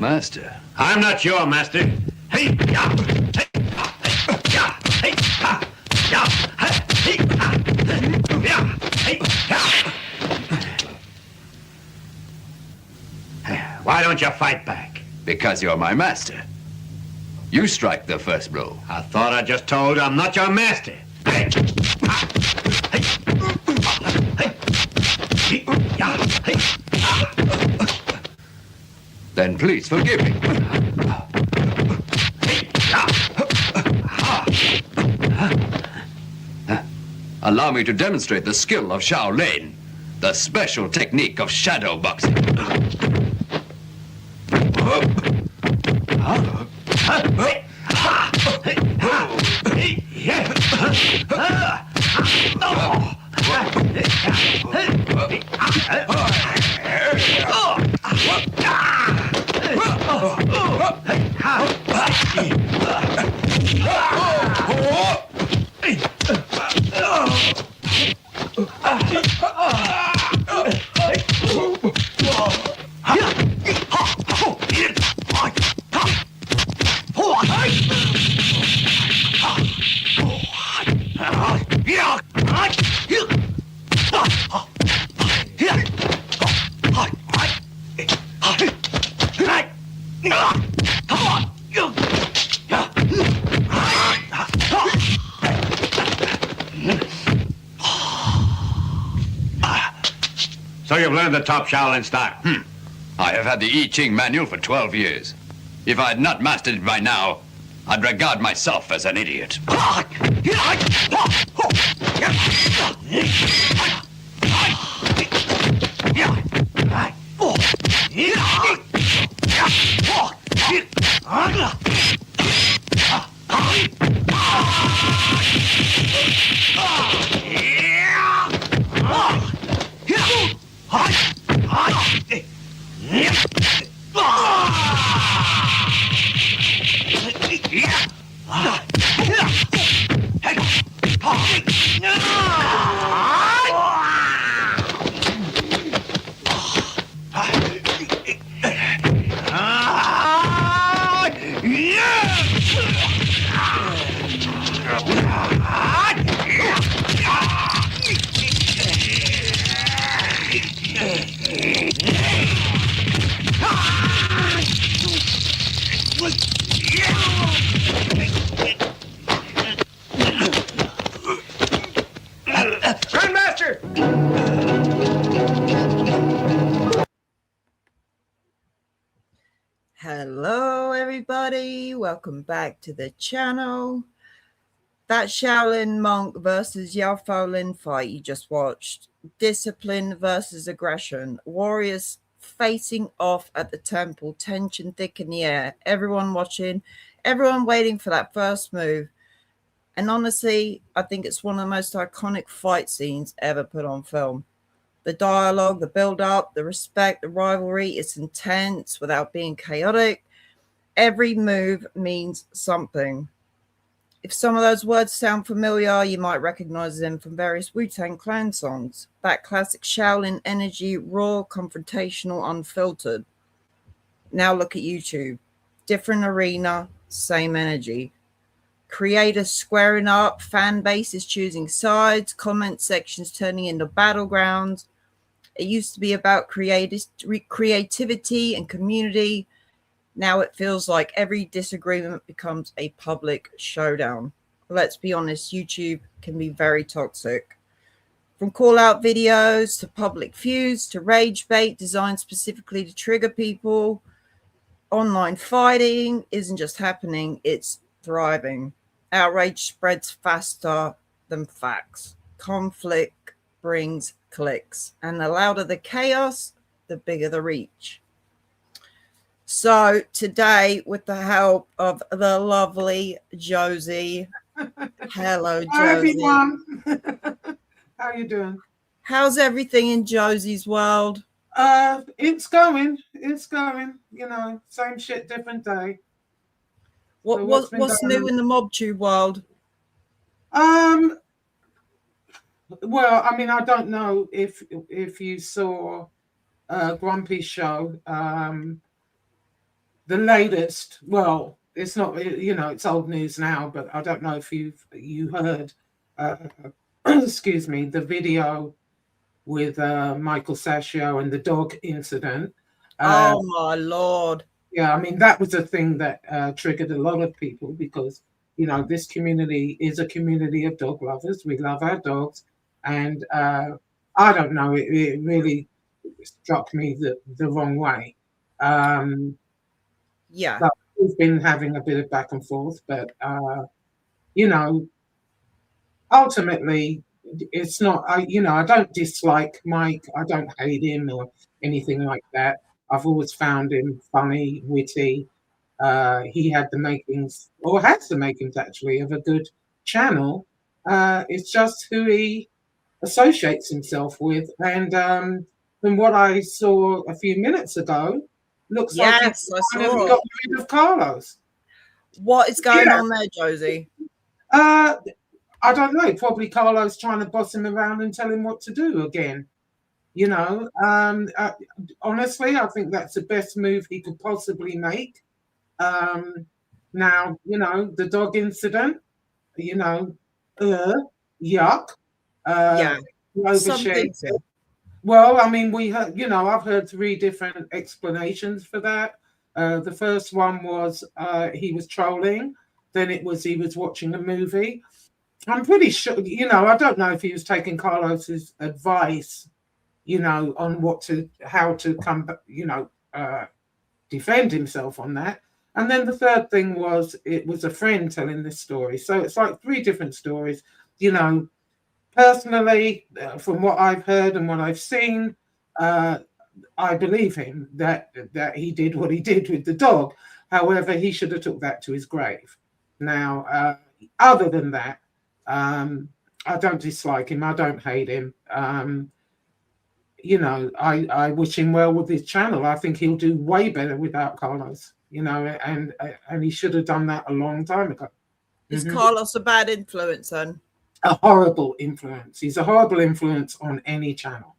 master. I'm not your master. Hey, ya, hey, ya, hey, ha, ya, hey, ha, ya, hey, ya. Why don't you fight back? Because you're my master. You strike the first blow. I thought I just told you I'm not your master. Hey, ha, hey, hey, ya, hey, ha. Then please forgive me. Allow me to demonstrate the skill of Shaolin, the special technique of shadow boxing. So you've learned the top Shaolin style? I have had the I Ching manual for 12 years. If I had not mastered it by now, I'd regard myself as an idiot. Grandmaster! Hello everybody, welcome back to the channel. That Shaolin monk versus Yao Faolin fight you just watched, discipline versus aggression, warriors facing off at the temple, tension thick in the air, everyone watching, everyone waiting for that first move. And honestly, I think it's one of the most iconic fight scenes ever put on film. The dialogue, the build-up, the respect, the rivalry, it's intense without being chaotic. Every move means something. If some of those words sound familiar, you might recognize them from various Wu-Tang Clan songs. That classic Shaolin energy, raw, confrontational, unfiltered. Now look at YouTube. Different arena, same energy. Creators squaring up, fan bases choosing sides, comment sections turning into battlegrounds. It used to be about creativity and community. Now it feels like every disagreement becomes a public showdown. Let's be honest, YouTube can be very toxic. From call-out videos to public feuds to rage bait designed specifically to trigger people, online fighting isn't just happening, it's thriving. Outrage spreads faster than facts. Conflict brings clicks. And the louder the chaos, the bigger the reach. So today, with the help of the lovely Josie. Hello, Josie. Hi, everyone. How you doing? How's everything in Josie's world? It's going. You know, same shit, different day. What's new in the MobTube world? Well, I mean, I don't know if you saw Grumpy's show. the latest, well, it's not, it's old news now, but I don't know if you heard, excuse me, the video with Michael Saccio and the dog incident. Oh my Lord. Yeah, I mean, that was a thing that triggered a lot of people because, this community is a community of dog lovers. We love our dogs. And I don't know, it really struck me the wrong way. Yeah. But we've been having a bit of back and forth, but, you know, ultimately, it's not, I don't dislike Mike. I don't hate him or anything like that. I've always found him funny, witty. He had the makings, or has the makings actually, of a good channel. It's just who he associates himself with. And from what I saw a few minutes ago, looks like Yes, he I finally saw. got rid of Carlos. What is going on there, Josie? I don't know. Probably Carlos trying to boss him around and tell him what to do again. Honestly, I think that's the best move he could possibly make. Now, the dog incident, yuck. Yeah. Overshared. Something. Well, I mean, we heard, I've heard 3 different explanations for that. The first one was he was trolling. Then it was he was watching a movie. I'm pretty sure, I don't know if he was taking Carlos's advice, on how to come, defend himself on that. And then the third thing was it was a friend telling this story. So it's like 3 different stories, Personally, from what I've heard and what I've seen, I believe him that he did what he did with the dog. However, he should have took that to his grave. Now, other than that, I don't dislike him. I don't hate him. I wish him well with his channel. I think he'll do way better without Carlos. And he should have done that a long time ago. Is Carlos a bad influence then? A horrible influence. He's a horrible influence on any channel,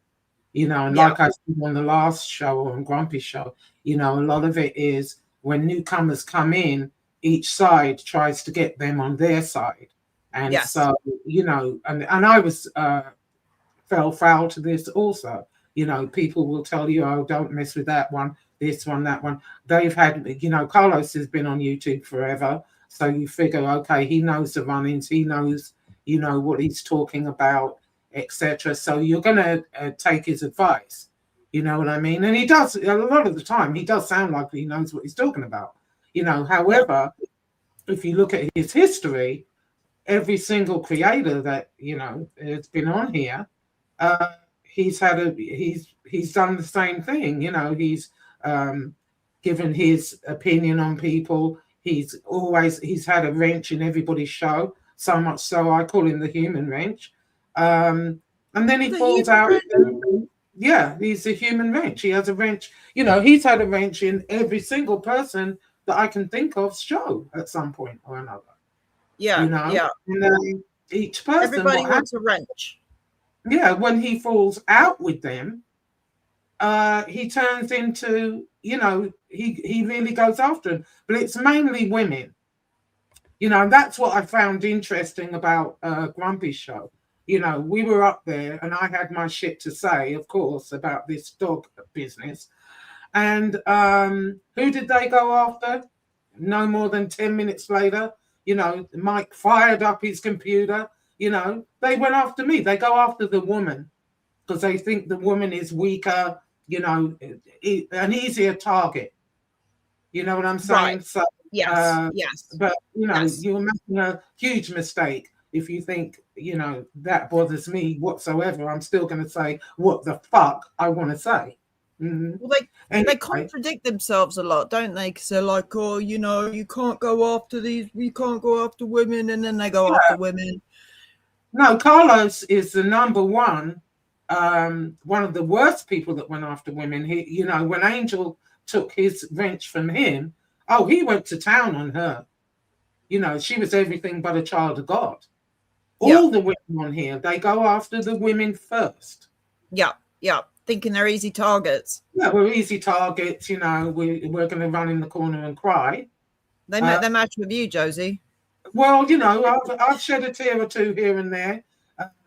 and like I said on the last show, on Grumpy's show, a lot of it is when newcomers come in, each side tries to get them on their side. And so, and I was fell foul to this also. People will tell you, oh, don't mess with that one, this one, that one. They've had, Carlos has been on YouTube forever. So you figure, okay, he knows the run-ins, he knows, what he's talking about, etc. So you're going to take his advice. You know what I mean? And he does, a lot of the time, he does sound like he knows what he's talking about. However, if you look at his history, every single creator that, has been on here, he's done the same thing. He's given his opinion on people. He's had a wrench in everybody's show. So much so I call him the human wrench. And then he falls out. Yeah, he's a human wrench. He has a wrench. He's had a wrench in every single person that I can think of's show at some point or another. Yeah, yeah. And each person. Everybody wants a wrench. Yeah, when he falls out with them, he turns into, he really goes after them. But it's mainly women. And that's what I found interesting about Grumpy's show. We were up there and I had my shit to say, of course, about this dog business. And who did they go after? No more than 10 minutes later, Mike fired up his computer. They went after me. They go after the woman because they think the woman is weaker, an easier target. You know what I'm saying? Right. So, yes. But, you're making a huge mistake if you think, that bothers me whatsoever. I'm still going to say what the fuck I want to say. Mm-hmm. Well, they contradict themselves a lot, don't they? Because they're like, oh, you can't go after you can't go after women, and then they go after women. No, Carlos is the number one of the worst people that went after women. He, when Angel took his wrench from him, he went to town on her. She was everything but a child of God. All the women on here, they go after the women first. Yeah. thinking they're easy targets. Yeah, we're easy targets. You know, we're going to run in the corner and cry. They met their match with you, Josie. Well, you know, I've shed a tear or two here and there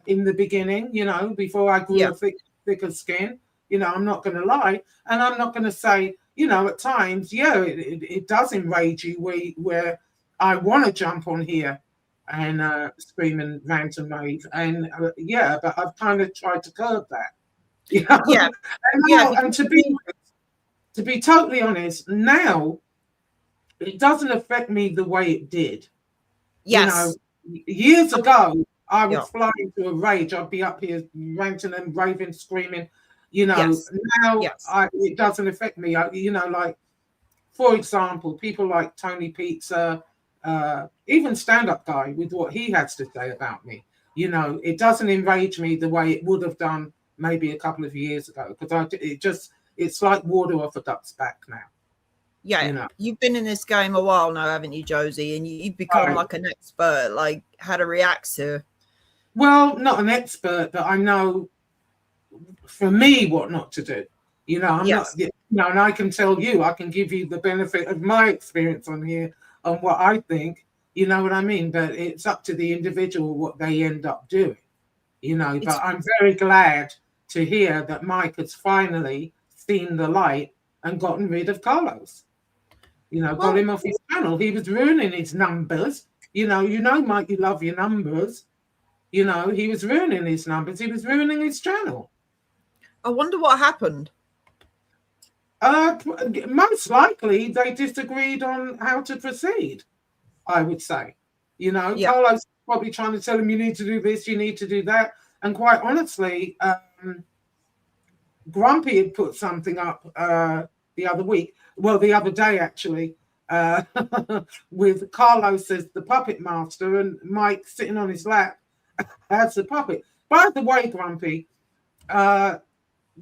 in the beginning. You know, before I grew a thicker skin. You know, I'm not going to lie, and I'm not going to say. You know, at times, yeah, it does enrage you where I want to jump on here and scream and rant and rave, and yeah, but I've kind of tried to curb that. You know? Yeah, and to be totally honest, now it doesn't affect me the way it did. Yes. You know, years ago, I would fly into a rage. I'd be up here ranting and raving, screaming. You know, now it doesn't affect me. You know, like, for example, people like Tony Pizza, even stand-up guy with what he has to say about me. You know, it doesn't enrage me the way it would have done maybe a couple of years ago, because it's like water off a duck's back now. Yeah, you know? You've been in this game a while now, haven't you, Josie? And you've become like an expert, like how to react to. Well, not an expert, but I know for me what not to do. You know, I'm not, you know, and I can tell you, I can give you the benefit of my experience on here on what I think, you know what I mean? But it's up to the individual what they end up doing, you know. But I'm very glad to hear that Mike has finally seen the light and gotten rid of Carlos. You know, got him off his channel. He was ruining his numbers. You know, Mike, you love your numbers. You know, he was ruining his numbers. He was ruining his channel. I wonder what happened. Most likely they disagreed on how to proceed, I would say. You know, Carlos probably trying to tell him, you need to do this, you need to do that. And quite honestly, Grumpy had put something up the other day actually, with Carlos as the puppet master and Mike sitting on his lap as the puppet. By the way, Grumpy,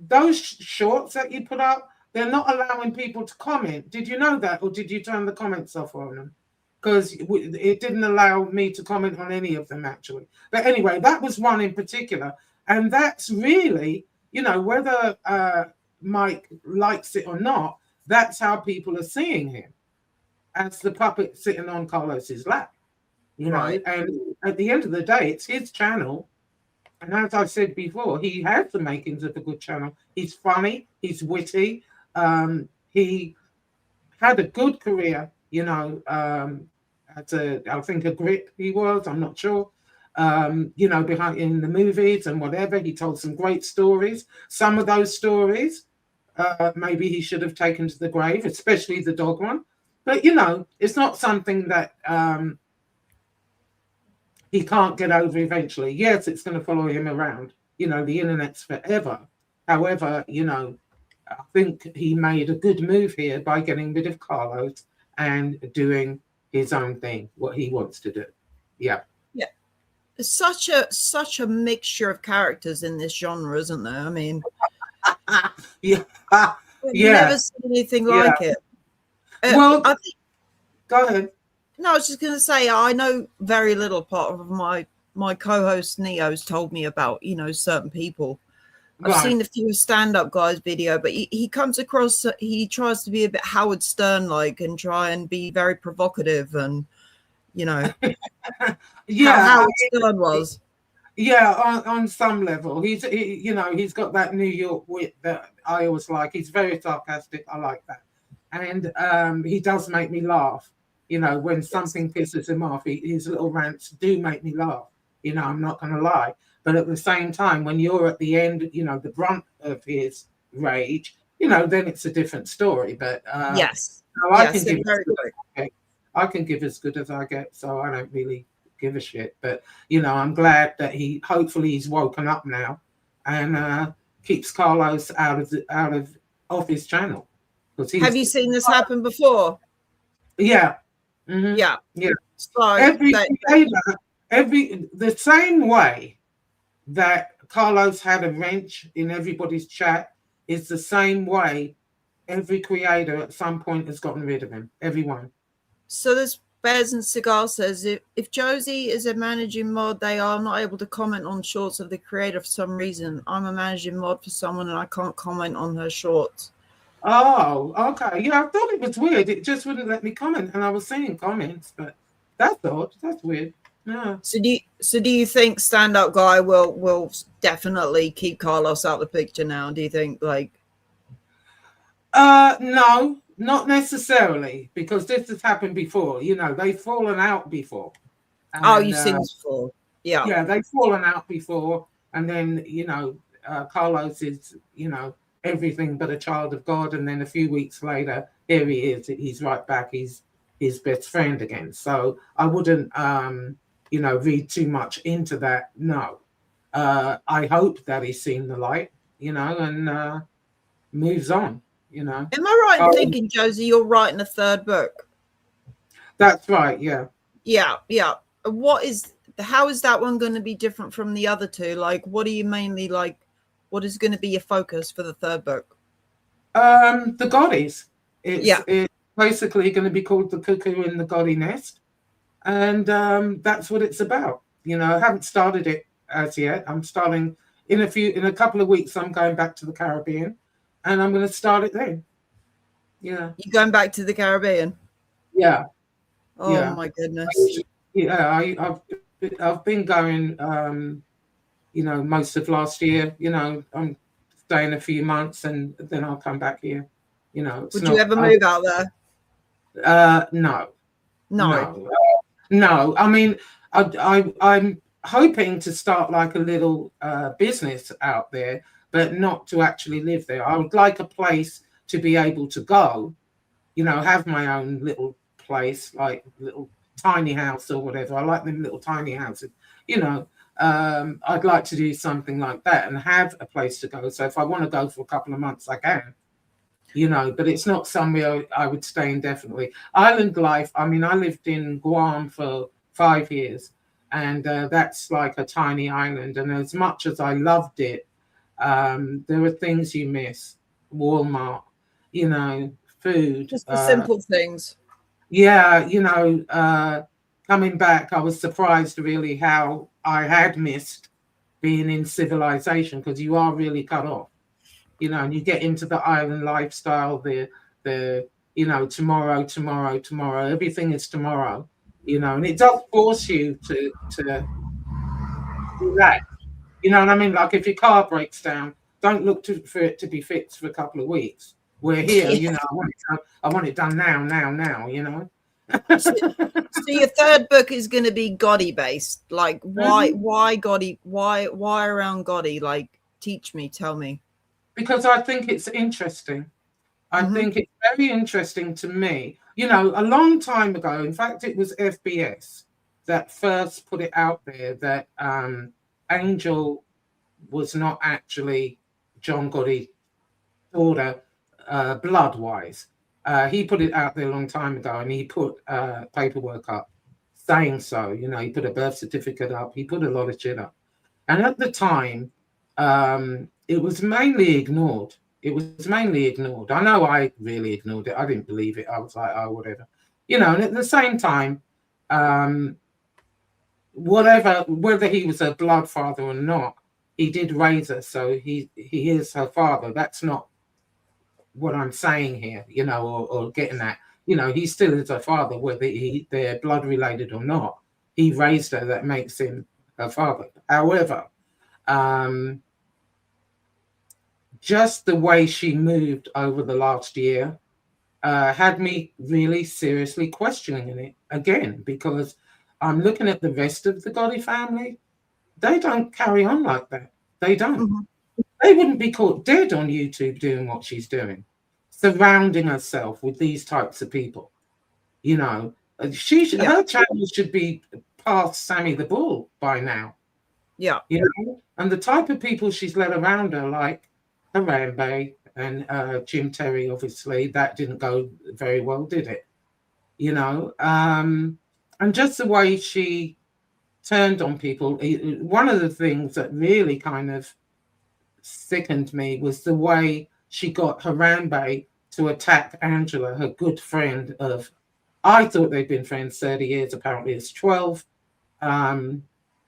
those shorts that you put up, they're not allowing people to comment. Did you know that, or did you turn the comments off on them? Because it didn't allow me to comment on any of them, actually. But anyway, that was one in particular. And that's really, you know, whether Mike likes it or not, that's how people are seeing him, as the puppet sitting on Carlos's lap. You know, and at the end of the day, it's his channel. And as I said before, he has the makings of a good channel. He's funny, he's witty. He had a good career, you know, I think a grip he was, I'm not sure. You know, behind in the movies and whatever, he told some great stories. Some of those stories, maybe he should have taken to the grave, especially the dog one. But, you know, it's not something that he can't get over eventually. Yes, it's going to follow him around. You know, the internet's forever. However, you know, I think he made a good move here by getting rid of Carlos and doing his own thing, what he wants to do. Yeah. Yeah. There's such a mixture of characters in this genre, isn't there? I mean, yeah. You've never seen anything like it. Well, go ahead. No, I was just going to say, I know very little. Part of my co-host Neo's told me about, you know, certain people. I've seen a few stand-up guys video, but he comes across, he tries to be a bit Howard Stern-like and try and be very provocative and, you know, how Howard Stern was. Yeah, on some level. You know, he's got that New York wit that I always like. He's very sarcastic. I like that. And he does make me laugh. You know, when something pisses him off, his little rants do make me laugh. You know, I'm not going to lie. But at the same time, when you're at the end, you know, the brunt of his rage, you know, then it's a different story. But yes, no, I can give as good as I get, so I don't really give a shit. But you know, I'm glad that hopefully he's woken up now and keeps Carlos off his channel. Have you seen this happen before? Yeah. Mm-hmm. Yeah. So the same way that Carlos had a wrench in everybody's chat is the same way every creator at some point has gotten rid of him. Everyone. So there's Bears and Cigar says, if Josie is a managing mod, they are not able to comment on shorts of the creator for some reason. I'm a managing mod for someone and I can't comment on her shorts. Oh, okay. Yeah, I thought it was weird. It just wouldn't let me comment, and I was seeing comments, but that's odd. That's weird. Yeah. So do you think Stand Up Guy will definitely keep Carlos out of the picture now? Do you think, like? No, not necessarily, because this has happened before. You know, they've fallen out before. And, You've seen this before. Yeah. Yeah, they've fallen out before, and then Carlos is everything but a child of God, and then a few weeks later, here he is. He's right back. He's his best friend again. So I wouldn't read too much into that. No, I hope that he's seen the light, and moves on. Am I right in thinking, Josie, you're writing a third book? That's right. Yeah. Yeah. How is that one going to be different from the other two? Like, what are you mainly like? What is going to be your focus for the third book? The Goddies. It's basically going to be called The Cuckoo in the Goddie Nest, and that's what it's about. I haven't started it as yet. I'm starting in a couple of weeks. I'm going back to the Caribbean, and I'm going to start it then. Yeah. You're going back to the Caribbean? Yeah. Oh yeah. My goodness. Yeah, I've been going, most of last year. I'm staying a few months, and then I'll come back here. Would you ever move out there? No. No. I mean, I'm hoping to start like a little business out there, but not to actually live there. I would like a place to be able to go, have my own little place, like little tiny house or whatever. I like them little tiny houses, I'd like to do something like that and have a place to go. So if I want to go for a couple of months, I can, but it's not somewhere I would stay indefinitely. Island life, I mean, I lived in Guam for 5 years, and that's like a tiny island. And as much as I loved it, there are things you miss. Walmart, food. Just the simple things. Yeah, coming back, I was surprised really how I had missed being in civilization, because you are really cut off, and you get into the island lifestyle, the tomorrow, everything is tomorrow, and it does force you to do that. You know what I mean? Like if your car breaks down, don't look for it to be fixed for a couple of weeks. We're here, I want it done now. So your third book is going to be Gotti based. Like, why Gotti? Why around Gotti? Like, teach me, tell me. Because I think it's interesting. I think it's very interesting to me. A long time ago, in fact, it was FBS that first put it out there that Angel was not actually John Gotti's daughter, blood-wise. He put it out there a long time ago, and he put paperwork up saying so. He put a birth certificate up. He put a lot of shit up. And at the time, it was mainly ignored. I know I really ignored it. I didn't believe it. I was like, oh, whatever. And at the same time, whether he was a blood father or not, he did raise her. So he is her father. That's not what I'm saying here, or getting at. He still is her father, whether they're blood related or not. He raised her. That makes him her father. However, just the way she moved over the last year had me really seriously questioning it again, because I'm looking at the rest of the Gotti family. They don't carry on like that. They don't. They wouldn't be caught dead on YouTube doing what she's doing, surrounding herself with these types of people. Her channel should be past Sammy the Bull by now. Yeah. And the type of people she's led around her, like Harambe and Jim Terry, obviously, that didn't go very well, did it? And just the way she turned on people. One of the things that really kind of sickened me was the way she got Harambe to attack Angela, her good friend of I thought they'd been friends 30 years. Apparently, it's 12.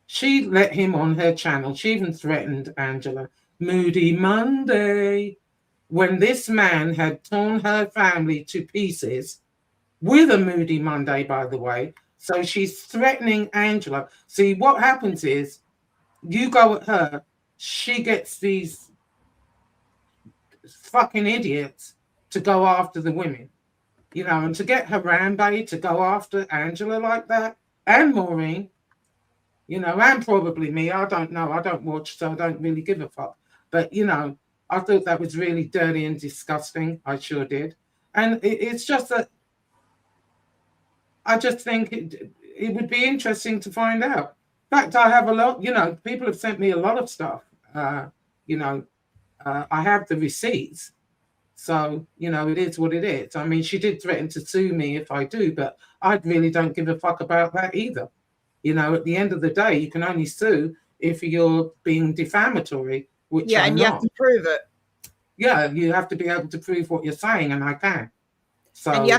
She let him on her channel. She even threatened Angela. Moody Monday. When this man had torn her family to pieces with a Moody Monday, by the way. So she's threatening Angela. See, what happens is you go at her, she gets these fucking idiots to go after the women, you know, and to get Harambe to go after Angela like that, and Maureen, you know, and probably me. I don't know. I don't watch, so I don't really give a fuck. But, you know, I thought that was really dirty and disgusting. I sure did. And it's just that I just think it would be interesting to find out. In fact, I have a lot, you know, people have sent me a lot of stuff. You know, I have the receipts. So, you know, it is what it is. I mean, she did threaten to sue me if I do, but I really don't give a fuck about that either. You know, at the end of the day, you can only sue if you're being defamatory, which I'm and you not. have to prove it. Yeah, you have to be able to prove what you're saying, and I can. So, and you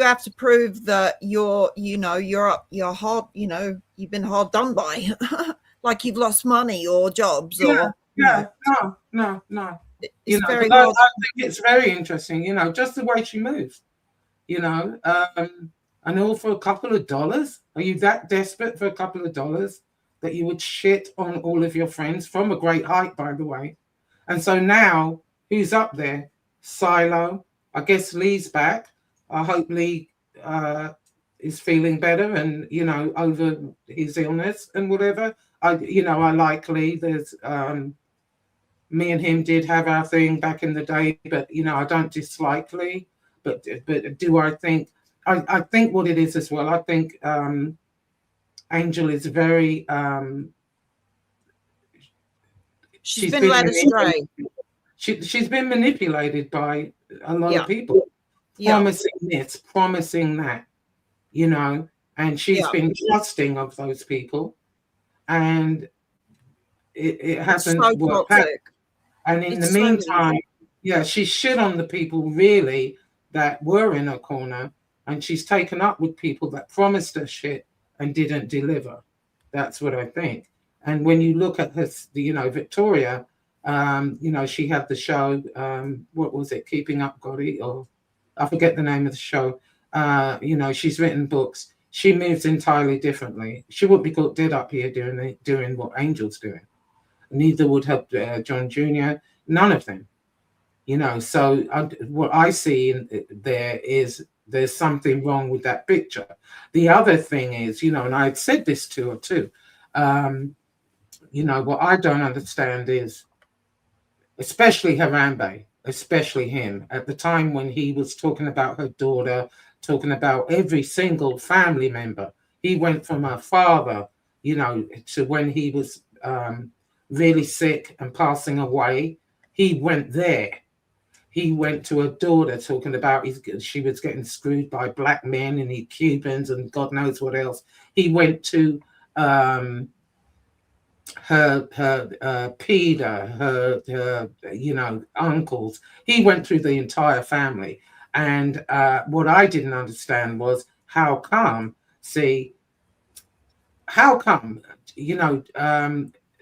have to prove that you're hard, you know, you've been hard done by, like you've lost money or jobs or no. It's you know, very I hard. think it's very interesting, you know, just the way she moves, you know, and all for a couple of dollars. Are you that desperate for a couple of dollars that you would shit on all of your friends from a great height, by the way? And so now, who's up there? Silo. I guess Lee's back. I hope Lee is feeling better and, you know, over his illness and whatever. I like Lee. There's me and him did have our thing back in the day, but, you know, I don't dislike Lee. But do I think, I think what it is as well, I think Angel is very, she's been led astray. She's been manipulated by a lot of people, promising this, promising that, you know, and she's been trusting of those people, and it hasn't worked out. And in the meantime, she shit on the people really that were in her corner, and she's taken up with people that promised her shit and didn't deliver. That's what I think. And when you look at her, you know, Victoria, you know, she had the show, what was it, Keeping Up Gotti, or I forget the name of the show. You know, she's written books. She moves entirely differently. She wouldn't be caught dead up here doing what Angel's doing. Neither would have John Jr., none of them. You know, so what I see there is there's something wrong with that picture. The other thing is, you know, and I had said this to her too, you know, what I don't understand is, especially Harambe, especially him, at the time when he was talking about her daughter, talking about every single family member. He went from her father, you know, to when he was really sick and passing away. He went there. He went to her daughter talking about she was getting screwed by black men and Cubans and God knows what else. He went to her Peter, her you know, uncles. He went through the entire family. And what I didn't understand was how come, you know,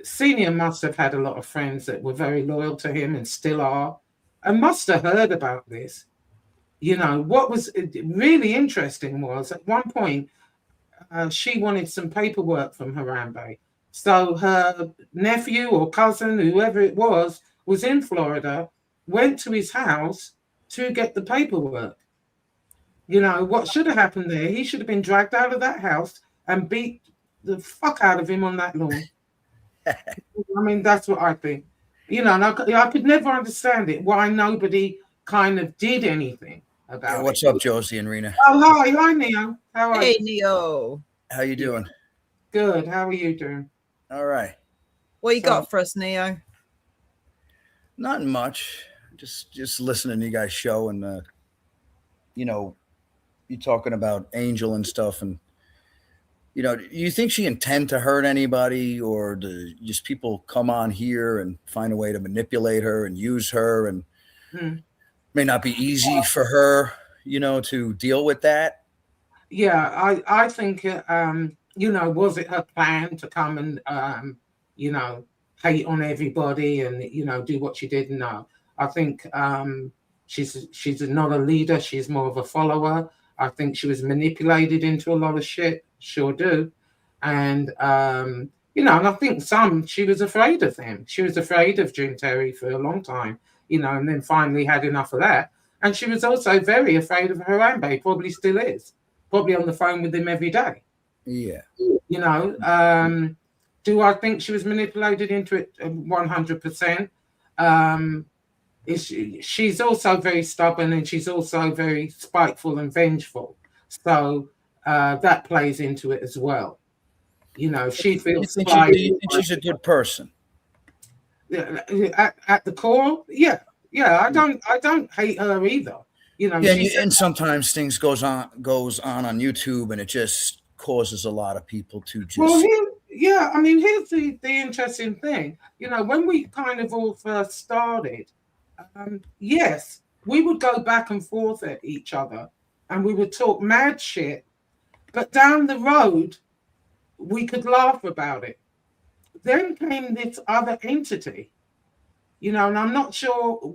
Senior must have had a lot of friends that were very loyal to him and still are, and must have heard about this. You know, what was really interesting was at one point, she wanted some paperwork from Harambe. So her nephew or cousin, whoever it was in Florida, went to his house to get the paperwork. You know, what should have happened there? He should have been dragged out of that house and beat the fuck out of him on that lawn. I mean, that's what I think. You know, and I could never understand it, why nobody kind of did anything about it. What's up, Josie and Rena? Oh, hi, Neo. How are you? Hey, Neo. How you doing? Good. How are you doing? All right. What you got for us, Neo? Not much. Just listening to you guys' show, and you know, you talking about Angel and stuff, and you know, do you think she intend to hurt anybody, or do just people come on here and find a way to manipulate her and use her, and may not be easy for her, you know, to deal with that? Yeah, I think, was it her plan to come and, hate on everybody and, do what she did? No, I think she's not a leader. She's more of a follower. I think she was manipulated into a lot of shit. Sure do. And, and I think she was afraid of him. She was afraid of Jim Terry for a long time, and then finally had enough of that. And she was also very afraid of Harambe, probably still is. Probably on the phone with him every day. Yeah. Do I think she was manipulated into it 100%? She's also very stubborn and she's also very spiteful and vengeful. So that plays into it as well. She feels you think she's a good person? At the core, yeah. I don't hate her either. And sometimes things goes on YouTube, and it just causes a lot of people to just. Well, here's the interesting thing. When we kind of all first started, yes, we would go back and forth at each other, and we would talk mad shit. But down the road, we could laugh about it. Then came this other entity, and I'm not sure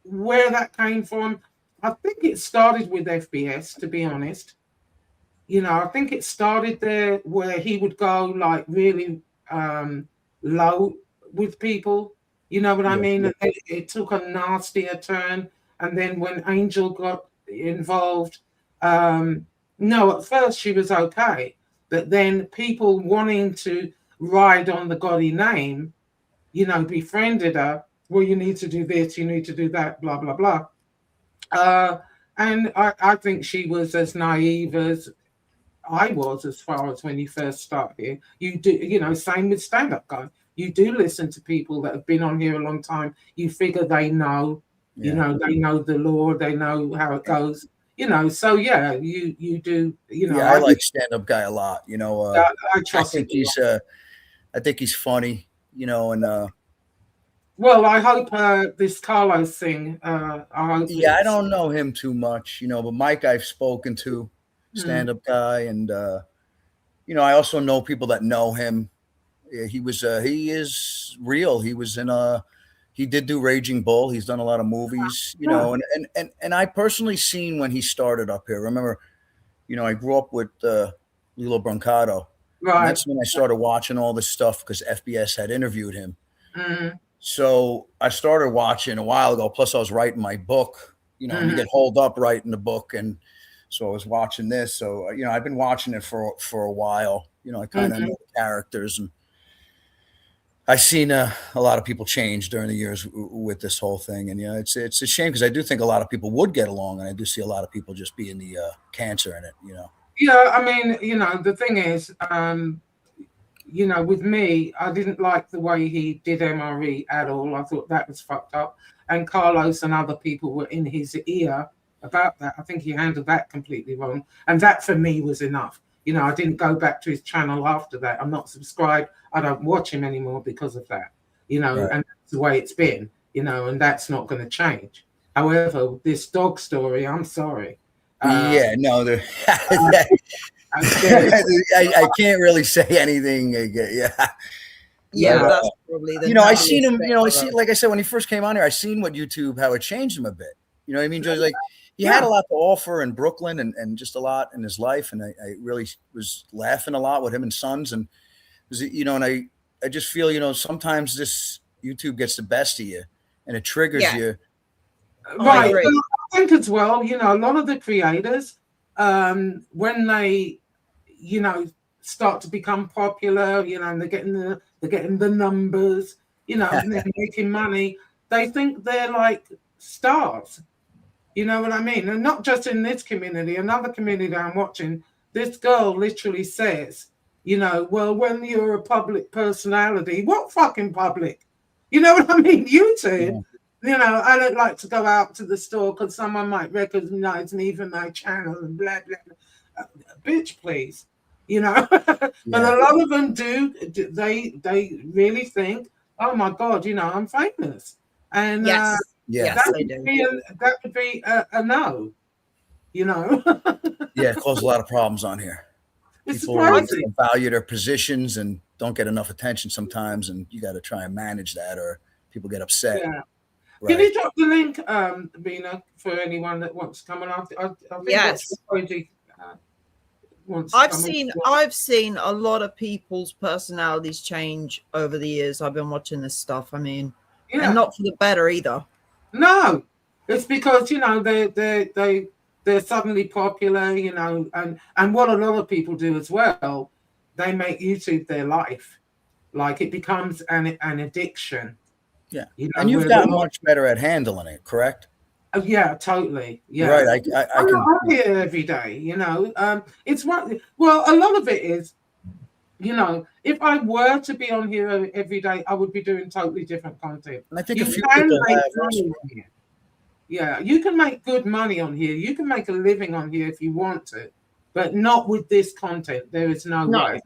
where that came from. I think it started with FBS, to be honest. I think it started there where he would go like really low with people. You know what I mean? And it took a nastier turn. And then when Angel got involved, no, at first she was okay. But then people wanting to ride on the Gotti name, befriended her. Well, you need to do this, you need to do that, blah, blah, blah. And I think she was as naive as I was as far as when you first start here. You do, same with stand-up guys. You do listen to people that have been on here a long time. You figure they know, they know the law, they know how it goes. So yeah, you do, Yeah, I like stand-up guy a lot. I trust I think he's funny, and well, I hope this Carlos thing. I don't know him too much, but Mike I've spoken to, stand-up guy, and I also know people that know him. He is real. He was he did do Raging Bull. He's done a lot of movies, and I personally seen when he started up here. Remember, I grew up with Lilo Brancato. Right. That's when I started watching all this stuff because FBS had interviewed him. Mm-hmm. So I started watching a while ago. Plus, I was writing my book. You get holed up writing the book, and so I was watching this. So I've been watching it for a while. I kind of know the characters, and I've seen a lot of people change during the years with this whole thing. And it's a shame because I do think a lot of people would get along, and I do see a lot of people just being the cancer in it. Yeah, I mean, the thing is, with me, I didn't like the way he did MRE at all. I thought that was fucked up. And Carlos and other people were in his ear about that. I think he handled that completely wrong. And that for me was enough. I didn't go back to his channel after that. I'm not subscribed. I don't watch him anymore because of that, right. And that's the way it's been, and that's not going to change. However, this dog story, I'm sorry. I can't really say anything. Yeah, that's probably the. I seen him. Like I said, when he first came on here, I seen what YouTube, how it changed him a bit. You know what I mean? Josie, like he had a lot to offer in Brooklyn and just a lot in his life, and I really was laughing a lot with him and Sons, and and I just feel sometimes this YouTube gets the best of you, and it triggers you. Right. I think as well, a lot of the creators, when they, start to become popular, and they're getting the numbers, and they're making money, they think they're like stars. You know what I mean? And not just in this community, another community I'm watching, this girl literally says, well, when you're a public personality, what fucking public? You know what I mean? YouTube. Yeah. I don't like to go out to the store because someone might recognize me from my channel and blah, blah, blah. Bitch, please. But a lot of them do. They really think, oh, my God, I'm famous. And yes, that would be a no, Yeah, it caused a lot of problems on here. It's People crazy. don't value their positions and don't get enough attention sometimes, and you got to try and manage that, or people get upset. Yeah. Right. Can you drop the link, Bina, for anyone that wants to come on? I think Yes. that's the project, wants to I've come seen on. I've seen a lot of people's personalities change over the years. I've been watching this stuff. I mean, Yeah. and not for the better either. No, it's because they're suddenly popular, and what a lot of people do as well, they make YouTube their life. Like it becomes an addiction. Yeah. You know, And you've gotten much better at handling it, correct? Yeah, totally. Yeah. Right. I I'm can. not on here every day, It's well, a lot of it is, if I were to be on here every day, I would be doing totally different content. And I think You a few can people make have. money on here. Yeah, you can make good money on here. You can make a living on here if you want to, but not with this content. There is no way.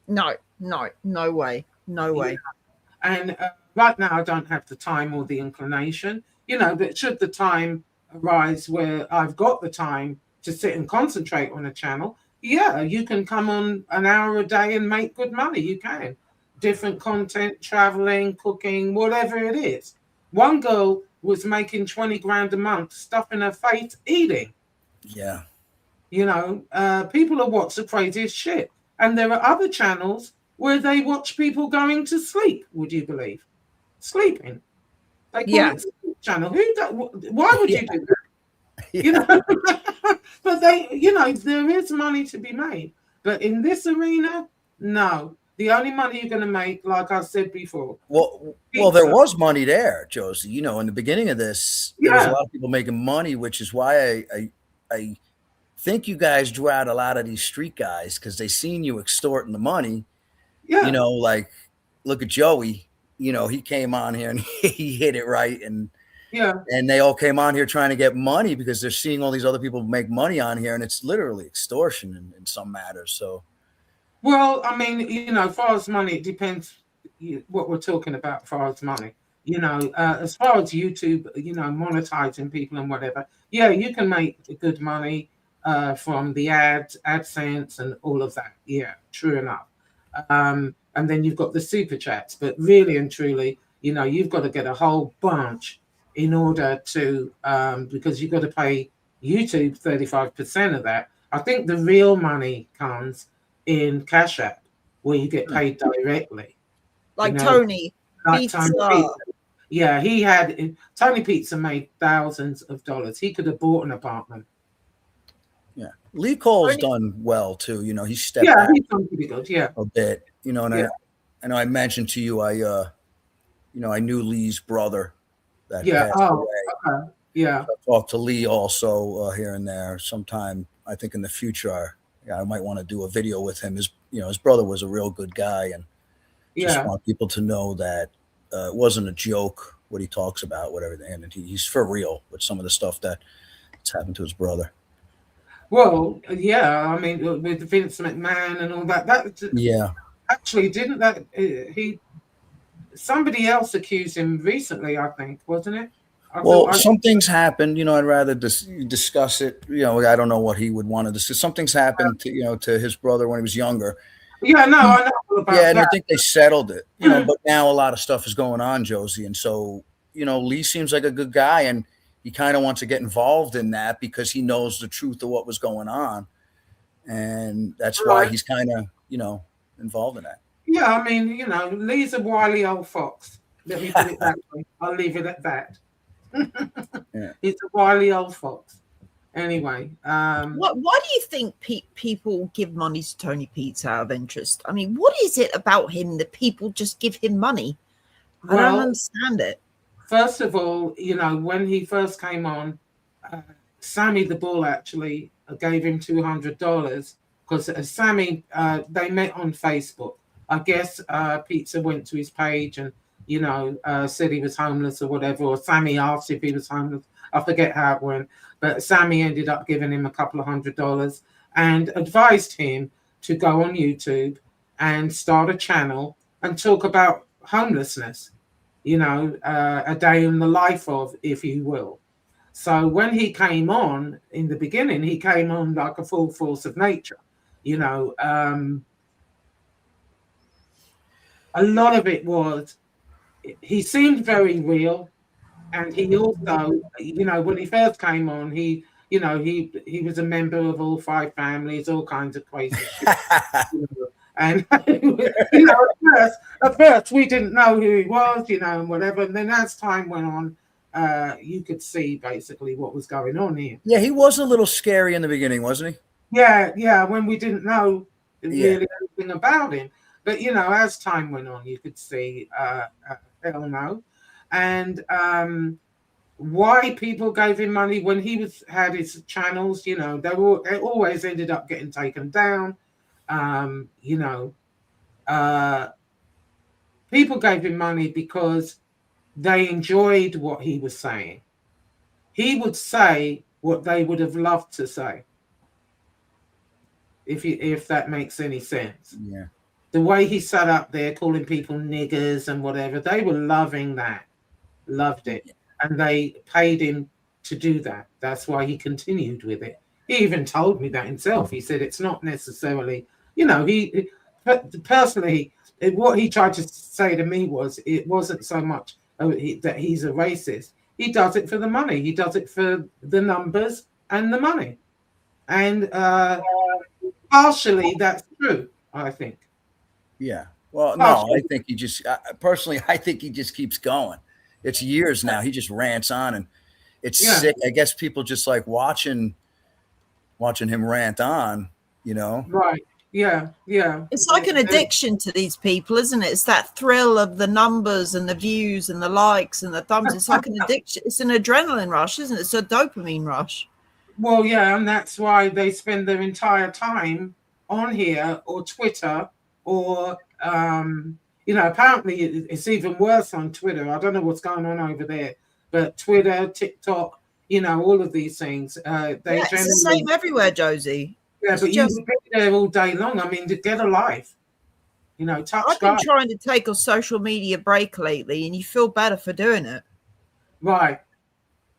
No way. No way. And right now, I don't have the time or the inclination, but should the time arise where I've got the time to sit and concentrate on a channel, yeah, you can come on an hour a day and make good money. You can. Different content, traveling, cooking, whatever it is. One girl was making 20 grand a month, stuffing her face, eating. Yeah. People are watch the craziest shit. And there are other channels where they watch people going to sleep, would you believe? Sleeping. They call it sleep channel. Why would you do that? Yeah. But there is money to be made. But in this arena, no. The only money you're going to make, like I said before. Well, there was money there, Josie. In the beginning of this, there was a lot of people making money, which is why I think you guys drew out a lot of these street guys because they seen you extorting the money. Yeah. Like look at Joey. He came on here and he hit it right, and they all came on here trying to get money because they're seeing all these other people make money on here, and it's literally extortion in some matters. So. Well, I mean, as far as money, it depends what we're talking about as far as money. As far as YouTube, monetizing people and whatever, yeah, you can make good money from the AdSense and all of that. Yeah, true enough. And then you've got the super chats, but really and truly, you've got to get a whole bunch in order to, because you've got to pay YouTube 35% of that. I think the real money comes in Cash App, where you get paid directly. Like Tony Pizza. Yeah, Tony Pizza made thousands of dollars. He could have bought an apartment. Yeah, Lee Cole's done well too. He stepped back he's done pretty good. Yeah, a bit. And I know I mentioned to you, I knew Lee's brother. That passed away. Okay. Yeah. So I talked to Lee also here and there. Sometime I think in the future, I might want to do a video with him. His brother was a real good guy, and just want people to know that it wasn't a joke what he talks about, whatever. And he's for real with some of the stuff that's happened to his brother. Well, yeah, I mean, with Vince McMahon and all that. Actually, didn't that somebody else accused him recently? I think, wasn't it? Some things happened. I'd rather discuss it. I don't know what he would want to discuss. Some things happened to his brother when he was younger. Yeah, no, I know about that. And I think they settled it. But now a lot of stuff is going on, Josie, and so Lee seems like a good guy, and he kind of wants to get involved in that because he knows the truth of what was going on, and that's why he's kind of involved in that. Yeah, I mean, Lee's a wily old fox. Let me put it that way. I'll leave it at that. He's a wily old fox. Anyway, why do you think people give money to Tony Pizza out of interest? I mean, what is it about him that people just give him money? I don't understand it. First of all, when he first came on, Sammy the Bull actually gave him $200 because Sammy, they met on Facebook. I guess Pizza went to his page and said he was homeless or whatever, or Sammy asked if he was homeless. I forget how it went, but Sammy ended up giving him a couple of $100 and advised him to go on YouTube and start a channel and talk about homelessness, a day in the life of, if you will. So when he came on in the beginning, he came on like a full force of nature. You know, a lot of it was, he seemed very real. And he also, you know, when he first came on, he was a member of all 5 families, all kinds of crazy shit. You know. And you know, at first we didn't know who he was, you know, and whatever. And then as time went on, you could see basically what was going on here. Yeah, he was a little scary in the beginning, wasn't he? Yeah, when we didn't know Yeah. really anything about him. But you know, as time went on, you could see, hell no. And why people gave him money when he had his channels, you know, they always ended up getting taken down. You know, people gave him money because they enjoyed what he was saying. He would say what they would have loved to say, if that makes any sense. Yeah. The way he sat up there calling people niggers and whatever, they were loving that, loved it. And they paid him to do that. That's why he continued with it. He even told me that himself. He said it's not necessarily, you know, personally, what he tried to say to me was, it wasn't so much that he's a racist. He does it for the money. He does it for the numbers and the money. And partially that's true, I think. Yeah. Well, no, I think he just, personally, I think he just keeps going. It's years now. He just rants on, and it's sick. I guess people just like watching him rant on, you know? Right. Yeah. It's like an addiction to these people, isn't it? It's that thrill of the numbers and the views and the likes and the thumbs. It's like an addiction. It's an adrenaline rush, isn't it? It's a dopamine rush. Well, yeah, and that's why they spend their entire time on here or Twitter or, you know, apparently it's even worse on Twitter. I don't know what's going on over there, but Twitter, TikTok, you know, all of these things. It's the same everywhere, Josie. Yeah, but you can be there all day long. I mean, to get a life, you know, I've been trying to take a social media break lately, and you feel better for doing it. Right.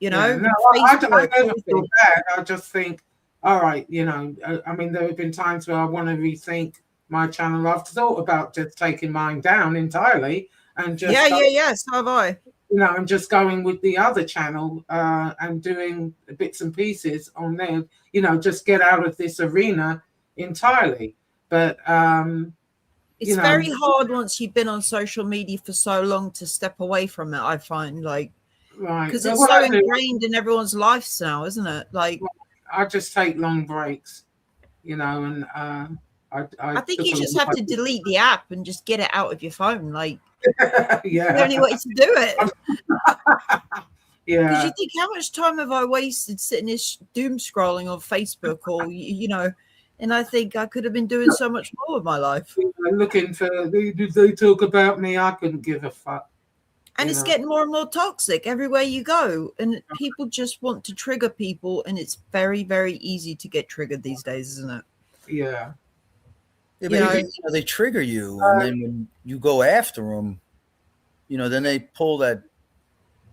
You know? Yeah, no, I never feel bad. I just think, all right, you know, I mean, there have been times where I want to rethink my channel. I've thought about just taking mine down entirely and just so have I. You know, I'm just going with the other channel and doing bits and pieces on there. You know, just get out of this arena entirely. But it's very hard once you've been on social media for so long to step away from it. I find, like, right, because it's so ingrained in everyone's lives now, isn't it? Like, I just take long breaks, you know, and I think you just have to delete the app and just get it out of your phone. Like, yeah, the only way to do it. Yeah, because you think, how much time have I wasted sitting here doom scrolling on Facebook, or you know? And I think I could have been doing so much more with my life. Looking for, they talk about me. I couldn't give a fuck. And it's getting more and more toxic everywhere you go. And people just want to trigger people. And it's very, very easy to get triggered these days, isn't it? Yeah. Yeah, but you know, they trigger you. And then when you go after them, you know, then they pull that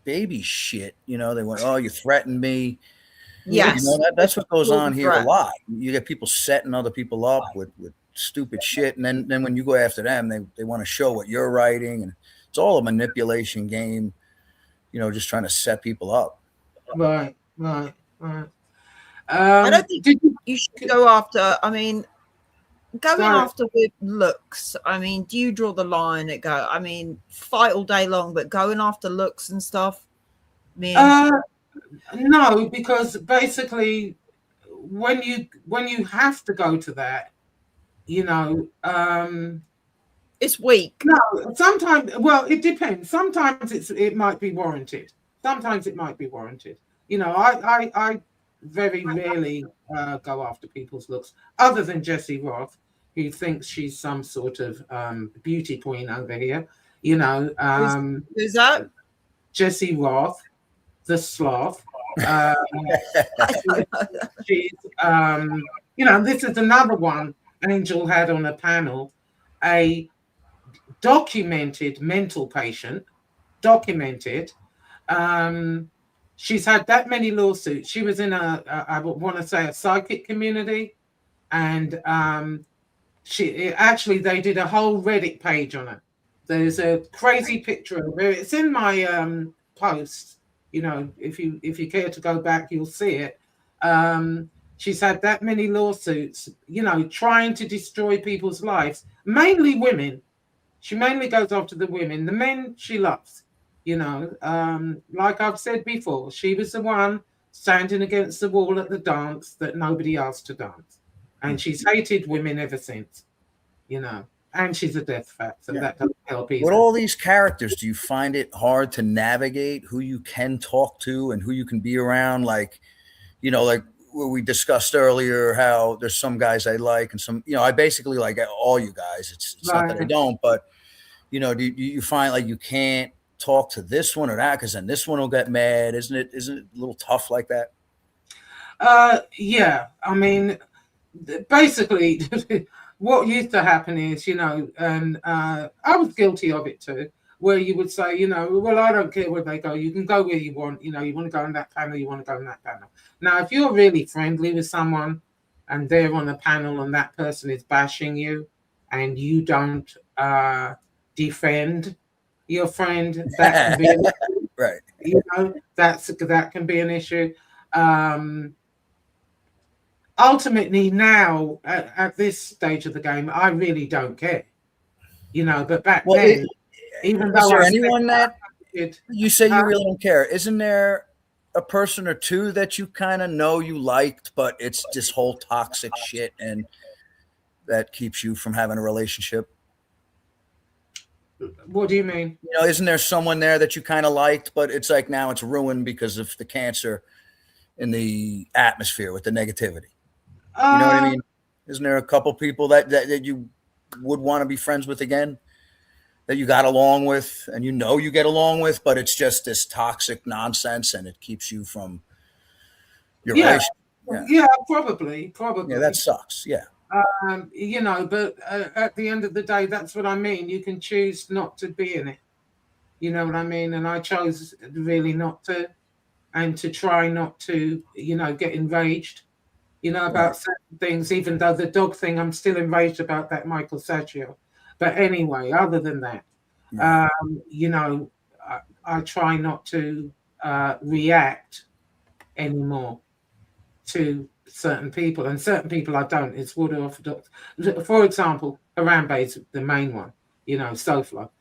baby shit. You know, they went, oh, you threatened me. Yes. You know, that's what goes on here a lot. You get people setting other people up with stupid shit. And then when you go after them, they want to show what you're writing. And it's all a manipulation game, you know, just trying to set people up. Right. I don't think you should go after, I mean, going after with looks. I mean, do you draw the line at go? I mean, fight all day long, but going after looks and stuff, no, because basically when you have to go to that, you know, it's weak. No, sometimes, well, it depends. Sometimes it might be warranted. Sometimes it might be warranted. You know, I very rarely go after people's looks, other than Jessie Roth, who thinks she's some sort of beauty queen over here. You know, who's that? Jessie Roth, the sloth. She's, you know, this is another one Angel had on a panel, a documented mental patient, she's had that many lawsuits. She was in I would want to say, a psychic community, and they did a whole Reddit page on her. There's a crazy picture of her. It's in my post. You know, if you care to go back, you'll see it. She's had that many lawsuits, you know, trying to destroy people's lives, mainly women. She mainly goes after the women. The men she loves, you know. Like I've said before, she was the one standing against the wall at the dance that nobody asked to dance. And she's hated women ever since, you know. And she's a death fact, so that doesn't help either. With all these characters, do you find it hard to navigate who you can talk to and who you can be around? Like, you know, like we discussed earlier, how there's some guys I like and some, you know, I basically like all you guys. It's not that I don't, but, you know, do you find like you can't talk to this one or that because then this one will get mad? Isn't it a little tough like that? Yeah, I mean, basically, what used to happen is, you know, and I was guilty of it too, where you would say, you know, well, I don't care where they go. You can go where you want. You know, you want to go on that panel, you want to go on that panel. Now, if you're really friendly with someone and they're on a panel and that person is bashing you and you don't defend your friend, that can be an issue. Right. You know, that can be an issue. Ultimately, now at this stage of the game, I really don't care, you know. But back then, even though is there anyone that you say you really don't care? Isn't there a person or two that you kind of know you liked, but it's this whole toxic shit and that keeps you from having a relationship? What do you mean? You know, isn't there someone there that you kind of liked, but it's like now it's ruined because of the cancer in the atmosphere with the negativity? You know what I mean? Isn't there a couple people that you would want to be friends with again, that you got along with and you know you get along with, but it's just this toxic nonsense and it keeps you from your relationship? Yeah, probably. Yeah, that sucks. Yeah. You know, but at the end of the day, that's what I mean. You can choose not to be in it. You know what I mean? And I chose really not to, and to try not to, you know, get enraged, you know, about certain things, even though the dog thing, I'm still enraged about that Michael Saggio. But anyway, other than that, you know, I try not to react anymore to certain people, and certain people I don't. It's water orthodox. For example, Harambe's the main one, you know, Soflo.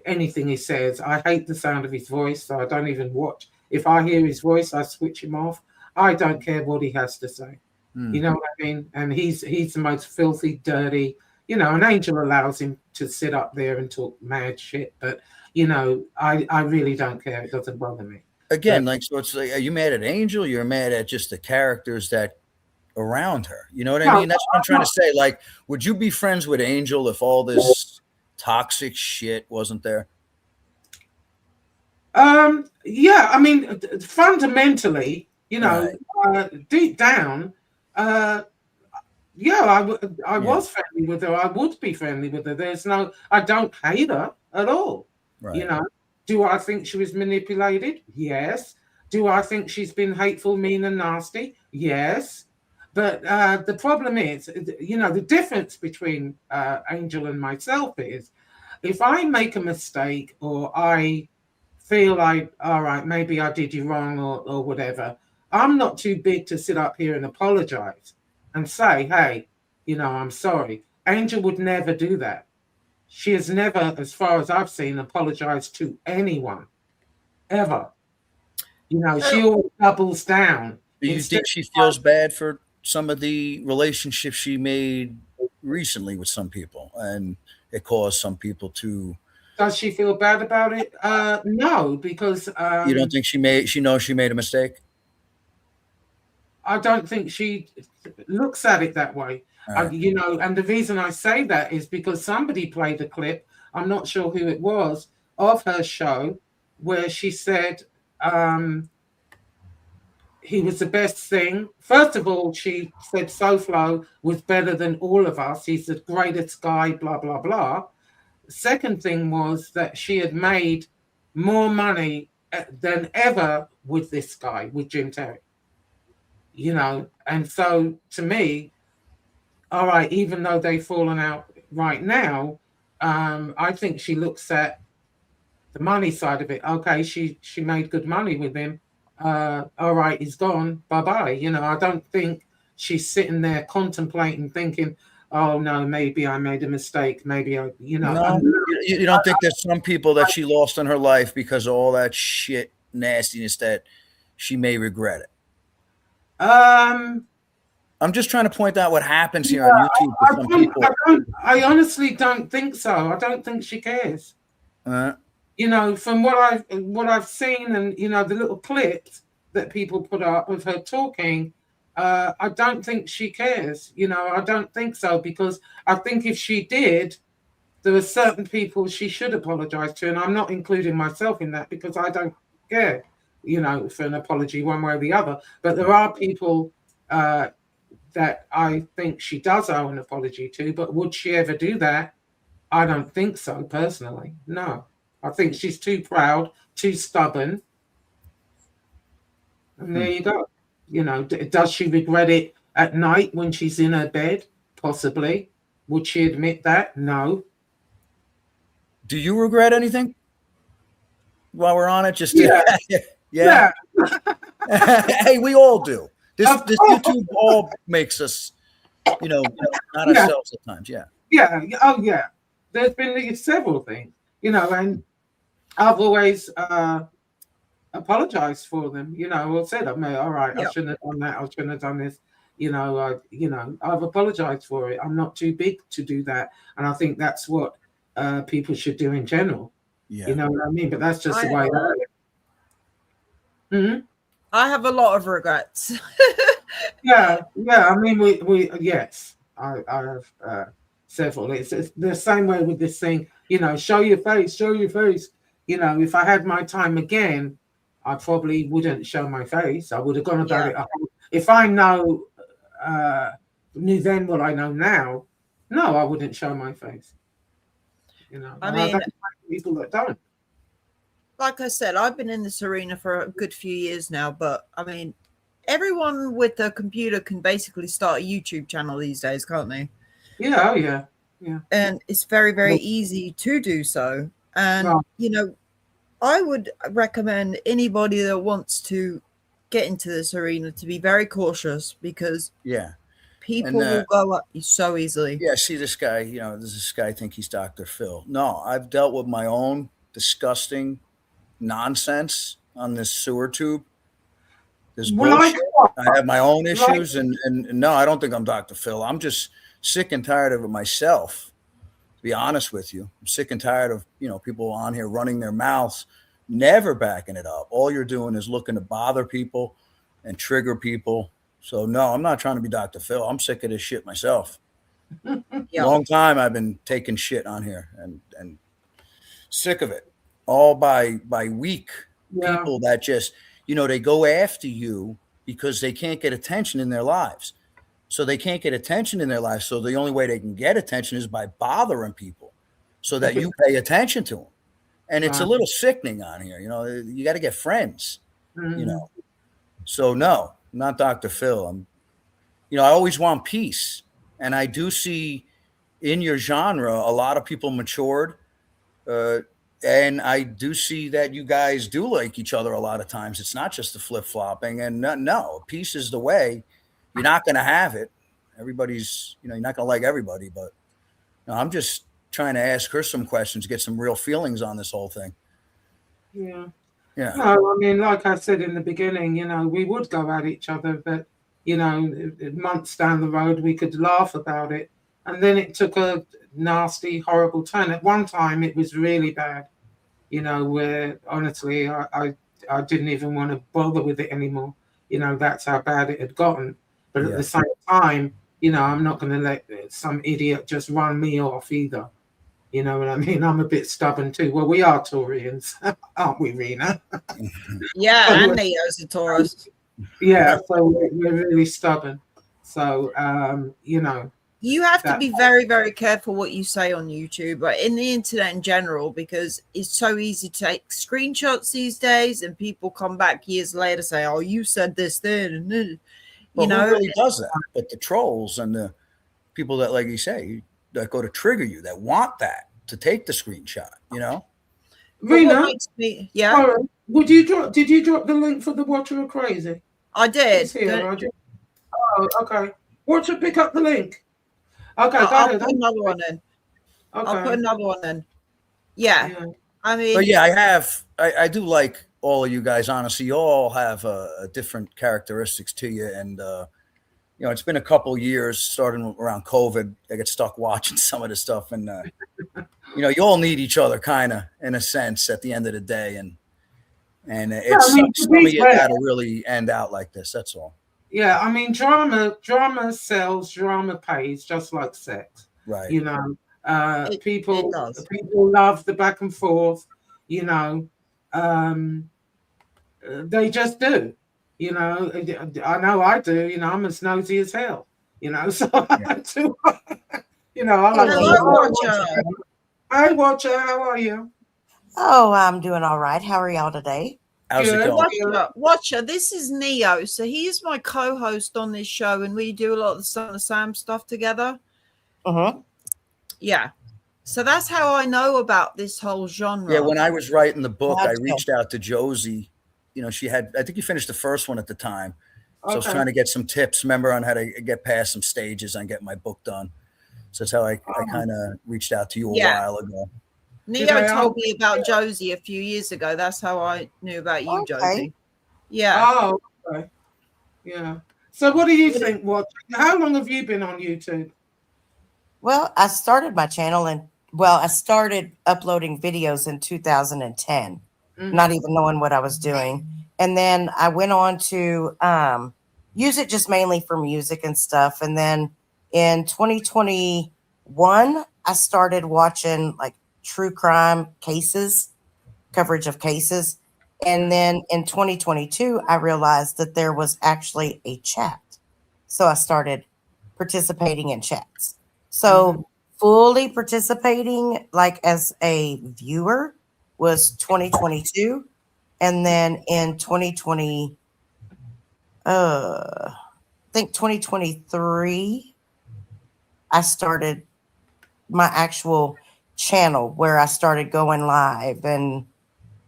Anything he says, I hate the sound of his voice, so I don't even watch. If I hear his voice, I switch him off. I don't care what he has to say. You know what I mean? And he's the most filthy, dirty, you know, an Angel allows him to sit up there and talk mad shit. But, you know, I really don't care. It doesn't bother me. Again, like, so it's like, are you mad at Angel? You're mad at just the characters that around her. You know what I mean? That's what I'm trying to say. Like, would you be friends with Angel if all this toxic shit wasn't there? Yeah, I mean, fundamentally, you know, deep down, yeah, I was friendly with her. I would be friendly with her. I don't hate her at all. Right. You know, do I think she was manipulated? Yes. Do I think she's been hateful, mean, and nasty? Yes. But the problem is, you know, the difference between Angel and myself is, if I make a mistake or I feel like, all right, maybe I did you wrong or whatever, I'm not too big to sit up here and apologize and say, hey, you know, I'm sorry. Angel would never do that. She has never, as far as I've seen, apologized to anyone, ever. You know, she always doubles down. Do you think she feels bad for some of the relationships she made recently with some people, and it caused some people to? Does she feel bad about it? No, because you don't think she knows she made a mistake? I don't think she looks at it that way. Right. You know, and the reason I say that is because somebody played a clip, I'm not sure who it was, of her show where she said he was the best thing. First of all, she said Soflo was better than all of us. He's the greatest guy, blah, blah, blah. Second thing was that she had made more money than ever with this guy, with Jim Terry. You know, and so to me, all right, even though they've fallen out right now, I think she looks at the money side of it. Okay, she made good money with him. All right, he's gone. Bye bye. You know, I don't think she's sitting there contemplating, thinking, "Oh no, maybe I made a mistake. Maybe I, you know." No, you don't think there's some people that she lost in her life because of all that shit nastiness that she may regret it? I'm just trying to point out what happens here on YouTube to some people. I honestly don't think so. I don't think she cares. You know, from what I've seen, and you know, the little clips that people put up of her talking, I don't think she cares. You know, I don't think so, because I think if she did, there are certain people she should apologize to, and I'm not including myself in that because I don't care, you know, for an apology one way or the other. But there are people that I think she does owe an apology to, but would she ever do that? I don't think so, personally. No. I think she's too proud, too stubborn. And there you go. You know, does she regret it at night when she's in her bed? Possibly. Would she admit that? No. Do you regret anything? While we're on it, just yeah. Hey, we all do. This YouTube all makes us, you know, not ourselves at times. Yeah. Yeah. Oh, yeah. There's been several things, you know, and I've always apologized for them. You know, I said, all right, I shouldn't have done that. I shouldn't have done this. You know, I've apologized for it. I'm not too big to do that, and I think that's what people should do in general. Yeah. You know what I mean? But that's just the way. I have a lot of regrets. yeah. I mean, we yes, I have several. It's the same way with this thing. You know, show your face. You know, if I had my time again, I probably wouldn't show my face. I would have gone about it. If I knew then what I know now, no, I wouldn't show my face. You know, I mean, people that don't. Like I said, I've been in this arena for a good few years now, but I mean, everyone with a computer can basically start a YouTube channel these days, can't they? Yeah, oh yeah. And it's very, very easy to do so. And, you know, I would recommend anybody that wants to get into this arena to be very cautious, because people will go up you so easily. Yeah, see this guy, you know, this guy think he's Dr. Phil. No, I've dealt with my own disgusting nonsense on this sewer tube. This bullshit. I have my own issues, and no, I don't think I'm Dr. Phil. I'm just sick and tired of it myself, to be honest with you. I'm sick and tired of, you know, people on here running their mouths, never backing it up. All you're doing is looking to bother people and trigger people. So no, I'm not trying to be Dr. Phil. I'm sick of this shit myself. Long time I've been taking shit on here and sick of it. All by weak people that just, you know, they go after you because they can't get attention in their lives. So they can't get attention in their lives. So the only way they can get attention is by bothering people so that you pay attention to them. And it's a little sickening on here. You know, you got to get friends, you know. So no, not Dr. Phil. I always want peace. And I do see in your genre, a lot of people matured. And I do see that you guys do like each other a lot of times. It's not just the flip-flopping. And no, peace is the way. You're not going to have it. Everybody's, you know, you're not going to like everybody. But no, I'm just trying to ask her some questions, get some real feelings on this whole thing. Yeah. No, I mean, like I said in the beginning, you know, we would go at each other, but, you know, months down the road, we could laugh about it. And then it took a nasty, horrible turn. At one time, it was really bad, you know, where honestly, I didn't even want to bother with it anymore. You know, that's how bad it had gotten. But at the same time, you know, I'm not going to let some idiot just run me off either. You know what I mean? I'm a bit stubborn too. Well, we are Taurians, aren't we, Rena? Yeah, and Neo's a Taurus. Yeah, so we're really stubborn. So, you know, You have to that- be very, very careful what you say on YouTube, but in the internet in general, because it's so easy to take screenshots these days, and people come back years later say, "Oh, you said this then," and then, Well, you know. who really does that? But the trolls and the people that, like you say, that go to trigger you, that want that to take the screenshot. You know. But what Rena, makes me, yeah, sorry, would you drop? Did you drop the link for the Watcher of Crazy? I did. It's here. Oh, okay. Watcher, pick up the link. Okay, go I'll ahead. put another one in. I'll put Okay. another one in. Yeah, Yeah. I mean, But yeah, I do like all of you guys. Honestly, you all have different characteristics to you, and you know, it's been a couple years, starting around COVID. I get stuck watching some of this stuff, and you know, you all need each other, kind of, in a sense, at the end of the day, and it I mean, sucks to be some of you fair- got to really end out like this. That's all. Yeah, I mean, drama sells, drama pays, just like sex. Right. You know, It people does. love the back and forth. You know, they just do. You know, I know I do. You know, I'm as nosy as hell. You know, so I do. You know, I like. Hello, Watcher. Hi, Watcher. How are you? Oh, I'm doing all right. How are y'all today? How's it Good. going? Watcher, this is Neo. So he is my co-host on this show, and we do a lot of the Son of Sam stuff together. Mm-hmm. Yeah. So that's how I know about this whole genre. Yeah, when I was writing the book, I Gotcha. reached out to Josie. You know, she had, I think you finished the first one at the time. So I was Okay. trying to get some tips, remember, on how to get past some stages and get my book done. So that's how I kind of reached out to you a while ago. Neo told me about Josie a few years ago. That's how I knew about you, Okay. Josie. Yeah. Oh, okay. Yeah. So, what do you think? What? How long have you been on YouTube? Well, I started my channel I started uploading videos in 2010, not even knowing what I was doing. And then I went on to use it just mainly for music and stuff. And then in 2021, I started watching like true crime cases, coverage of cases. And then in 2022, I realized that there was actually a chat. So I started participating in chats. So fully participating, like as a viewer, was 2022. And then in 2020, I think 2023, I started my actual channel where I started going live and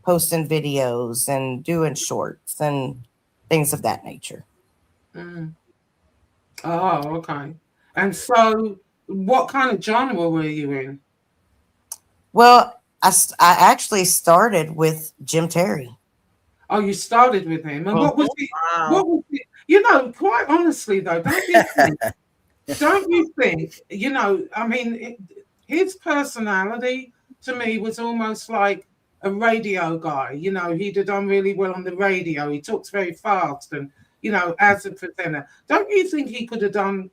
posting videos and doing shorts and things of that nature. Mm. Oh, okay. And so, what kind of genre were you in? Well, I actually started with Jim Terry. Oh, you started with him, and what was it? Wow. What was it? You know, quite honestly, though, don't you think? Don't you think? You know, I mean, his personality to me was almost like a radio guy. You know, he'd have done really well on the radio. He talks very fast, and you know, as a presenter, don't you think he could have done?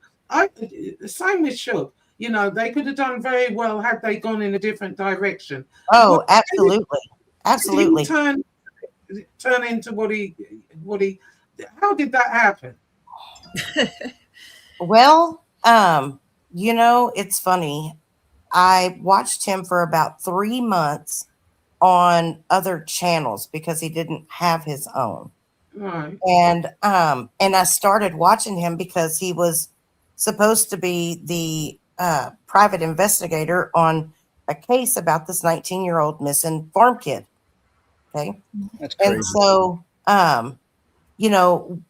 Same with Shug. You know, they could have done very well had they gone in a different direction. Oh, absolutely, absolutely. Did he turn into what he? How did that happen? Well, you know, it's funny. I watched him for about 3 months on other channels because he didn't have his own. Right. And I started watching him because he was supposed to be the private investigator on a case about this 19-year-old missing farm kid. Okay. That's crazy. And so, you know,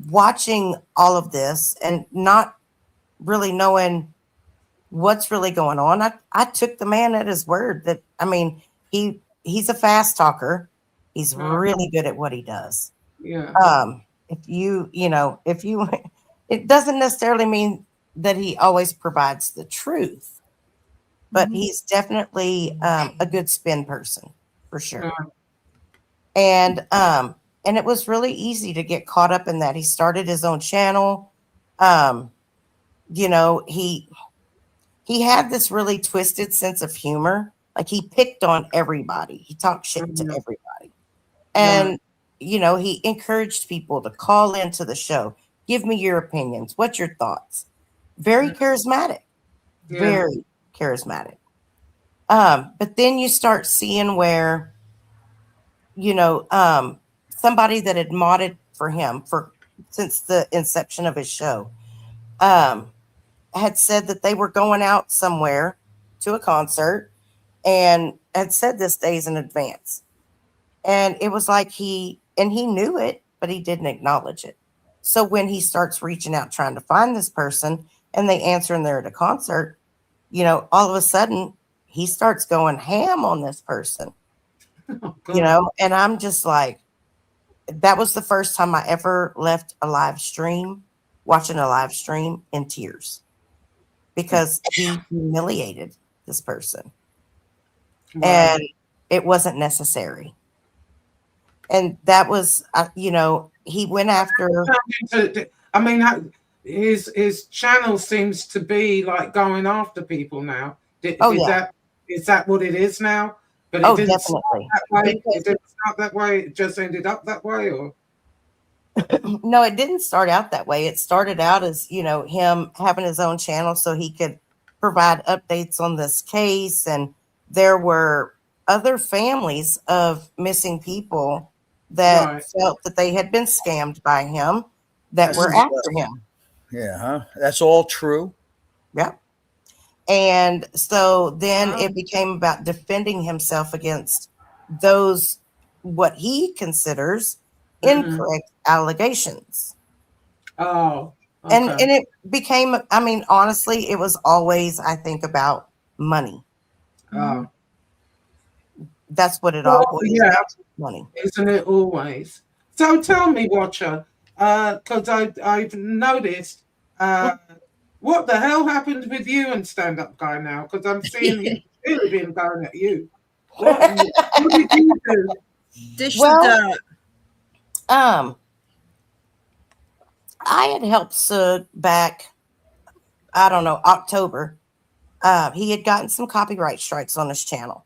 watching all of this and not really knowing what's really going on, I took the man at his word that, I mean, he's a fast talker. He's really good at what he does. Yeah. If you it doesn't necessarily mean that he always provides the truth, but he's definitely a good spin person for sure. And it was really easy to get caught up in that. He started his own channel. You know, he had this really twisted sense of humor. Like he picked on everybody. He talked shit to everybody. And you know, he encouraged people to call into the show. Give me your opinions. What's your thoughts? very charismatic, Yeah. very charismatic. But then you start seeing where, somebody that had modded for him since the inception of his show, had said that they were going out somewhere to a concert and had said this days in advance. And it was like he knew it, but he didn't acknowledge it. So when he starts reaching out trying to find this person and they answer and they're at a concert, all of a sudden he starts going ham on this person, Oh, God. and I'm just like, that was the first time I ever left a live stream, watching a live stream in tears because he humiliated this person. Wow. And it wasn't necessary. And that was, he went after. I mean, his channel seems to be like going after people now. Is that what it is now? But it didn't start that way. It didn't start that way. It just ended up that way, or no, it didn't start out that way. It started out as him having his own channel so he could provide updates on this case, and there were other families of missing people that felt that they had been scammed by him that were after him. Yeah, huh? That's all true. Yep. And so then it became about defending himself against those, what he considers incorrect allegations. Oh, okay. And it became, I mean, honestly, it was always, I think, about money. Oh. That's what it all boils down to, money. Isn't it always? So tell me, Watcher, because I've noticed, what the hell happened with you and stand-up guy now? Because I'm seeing him really been going at you. What did you do? Dish the dirt. I had helped Sug back, I don't know, October. He had gotten some copyright strikes on his channel.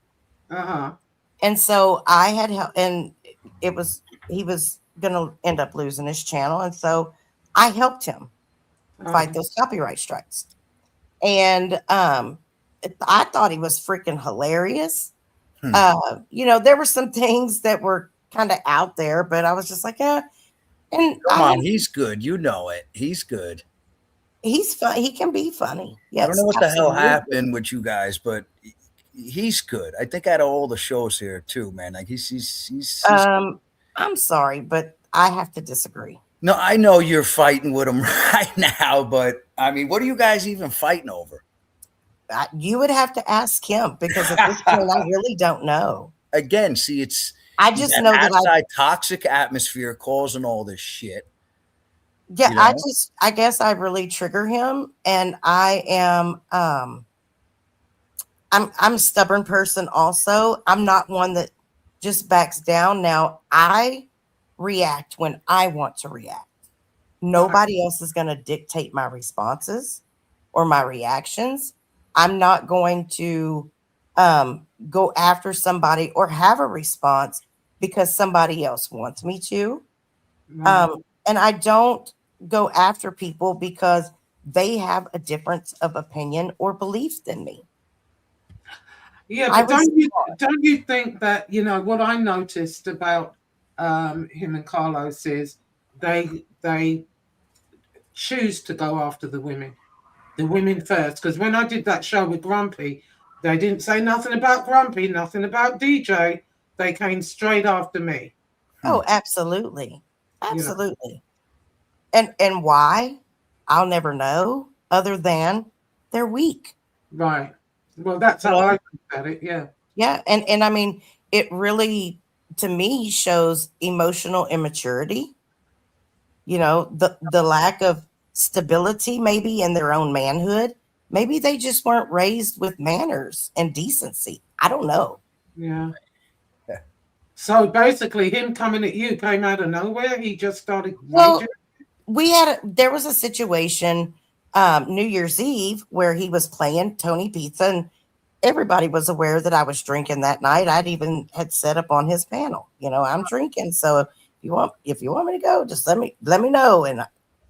And so I had helped, and he was going to end up losing his channel. And so I helped him fight those copyright strikes. And I thought he was freaking hilarious. There were some things that were kind of out there, but I was just like, yeah. And come on, he's good. You know it. He's good. He's fun. He can be funny. Yes, I don't know what the hell happened with you guys, but he's good. I think out of all the shows here too, man. Like he's I'm sorry, but I have to disagree. No, I know you're fighting with him right now, but I mean, what are you guys even fighting over? You would have to ask him because at this point, I really don't know. Again, see, I just know that outside toxic atmosphere causing all this shit. Yeah, I guess I really trigger him, and I am I'm a stubborn person also. I'm not one that just backs down. Now I react when I want to react. Nobody else is going to dictate my responses or my reactions. I'm not going to go after somebody or have a response because somebody else wants me to. And I don't go after people because they have a difference of opinion or belief than me. Yeah, but don't you think that, what I noticed about him and Carlos is they choose to go after the women first. Because when I did that show with Grumpy, they didn't say nothing about Grumpy, nothing about DJ. They came straight after me. Oh, absolutely. Absolutely. And why? I'll never know, other than they're weak. Right. Well, that's how I think about it. Yeah. Yeah. And I mean, it really, to me, shows emotional immaturity. The lack of stability, maybe in their own manhood. Maybe they just weren't raised with manners and decency. I don't know. Yeah. So basically, him coming at you came out of nowhere. He just started. Well, there was a situation New Year's Eve where he was playing Tony Pizza, and everybody was aware that I was drinking that night. I'd even had set up on his panel. I'm drinking, so if you want me to go, just let me know.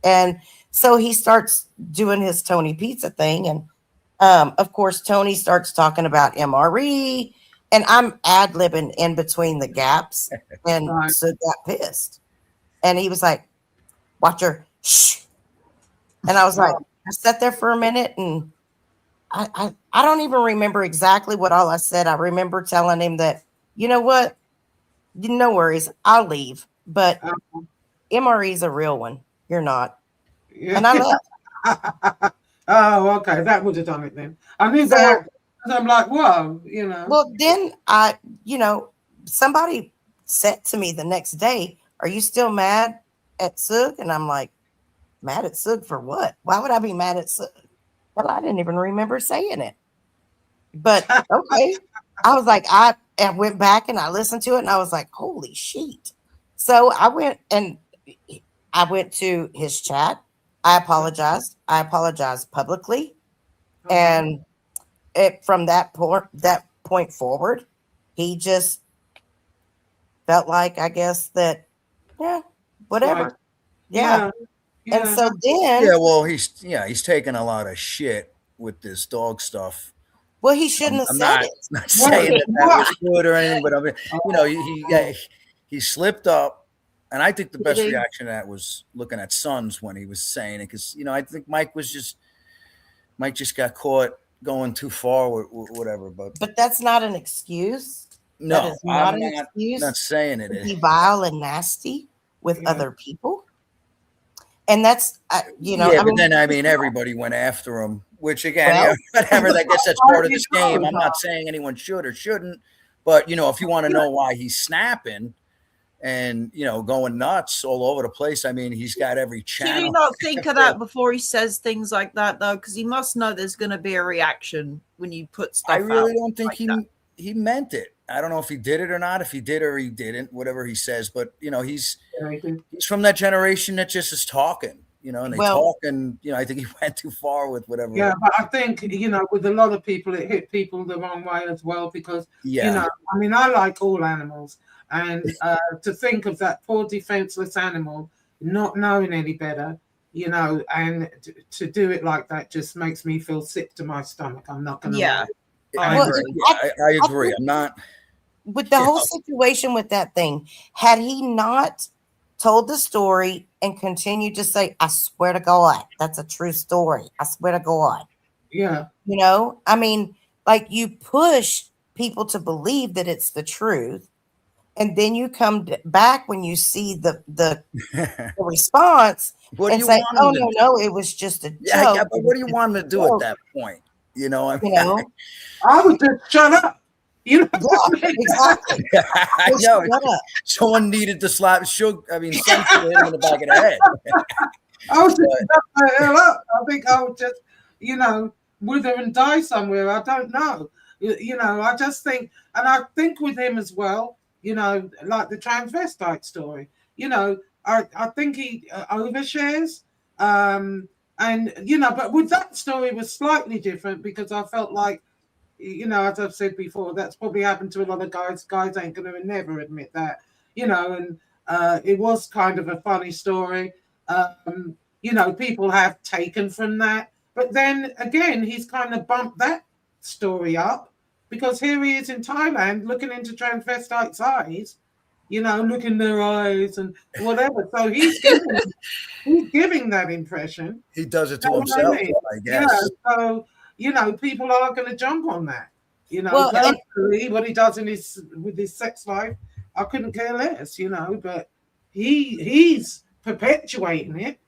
And So he starts doing his Tony Pizza thing. And of course, Tony starts talking about MRE. And I'm ad libbing in between the gaps. And Right. so got pissed. And he was like, watch your shh. And I was like, I sat there for a minute and I don't even remember exactly what all I said. I remember telling him that, you know what? No worries. I'll leave. But MRE is a real one. You're not. Yeah. And I left. Oh, okay. That would have done it then. I knew So, that. And I'm like, whoa, you know. well, then somebody said to me the next day, are you still mad at Sug? And I'm like, mad at Sug for what? Why would I be mad at Sug? Well, I didn't even remember saying it. But okay. I was like, I went back and I listened to it and I was like, holy shit. So I went to his chat. I apologized. I apologized publicly. And from that point forward, he just felt like, I guess that, yeah, whatever. Right. Yeah. Yeah. And so then, Yeah, well, he's taking a lot of shit with this dog stuff. well, he shouldn't have said it. Not saying that was good or anything, but I mean, you know, he slipped up, and I think the best reaction to that was looking at Sons when he was saying it, because I think Mike just got caught going too far with whatever. But that's not an excuse. No, that is not I'm an excuse. Not saying it to is. be vile and nasty with other people. And that's, but then everybody went after him, which again, whatever. I guess that's part of this game. I'm not saying anyone should or shouldn't, but if you want to know why he's snapping and going nuts all over the place, I mean, he's got every channel. Should he not think of that before he says things like that, though? Because he must know there's going to be a reaction when you put stuff. I really don't think he meant it. I don't know if he did it or not, if he did or he didn't, whatever he says. But, he's from that generation that just is talking, and they talk. And, I think he went too far with whatever. Yeah, but I think, with a lot of people, it hit people the wrong way as well because, I mean, I like all animals. And to think of that poor defenseless animal not knowing any better, and to do it like that just makes me feel sick to my stomach. I'm not going to lie. I agree. I'm not with the whole situation with that thing. Had he not told the story and continued to say, I swear to God, that's a true story. I swear to God. Yeah. I mean, like you push people to believe that it's the truth. And then you come back when you see the response and say, oh, no, it was just a joke. Yeah, but what do you want him to do at that point? I would just shut up. Exactly. Someone needed to slap Shug. I mean, some hit him in the back of the head. I was just shut the hell up. I think I would just, wither and die somewhere. I don't know. I just think, and I think with him as well, like the transvestite story, I think he overshares. But with that story was slightly different because I felt like, as I've said before, that's probably happened to a lot of guys. Guys ain't going to never admit that, and it was kind of a funny story. People have taken from that. But then again, he's kind of bumped that story up because here he is in Thailand looking into transvestites' eyes, look in their eyes and whatever. So he's giving that impression. He does it to himself, I guess. Yeah, so, people are going to jump on that. Personally, what he does with his sex life, I couldn't care less, but he's perpetuating it.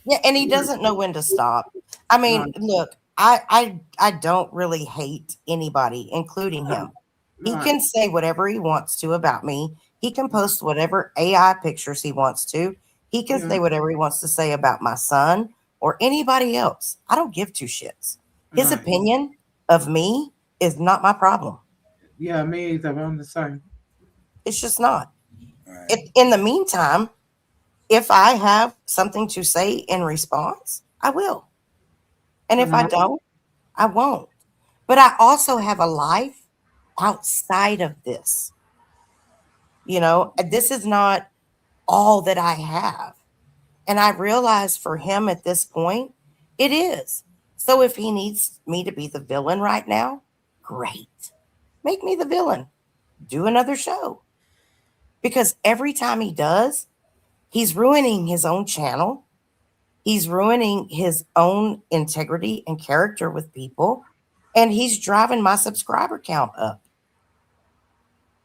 Yeah, and he doesn't know when to stop. I mean, look, I don't really hate anybody, including him. He can say whatever he wants to about me. He can post whatever AI pictures he wants to. He can say whatever he wants to say about my son or anybody else. I don't give two shits. His opinion of me is not my problem. Yeah, me either. I'm the same. It's just not. In the meantime, if I have something to say in response, I will. And if I don't, I won't. But I also have a life outside of this. This is not all that I have. And I realize for him at this point, it is. So if he needs me to be the villain right now, great. Make me the villain. Do another show. Because every time he does, he's ruining his own channel. He's ruining his own integrity and character with people. And he's driving my subscriber count up.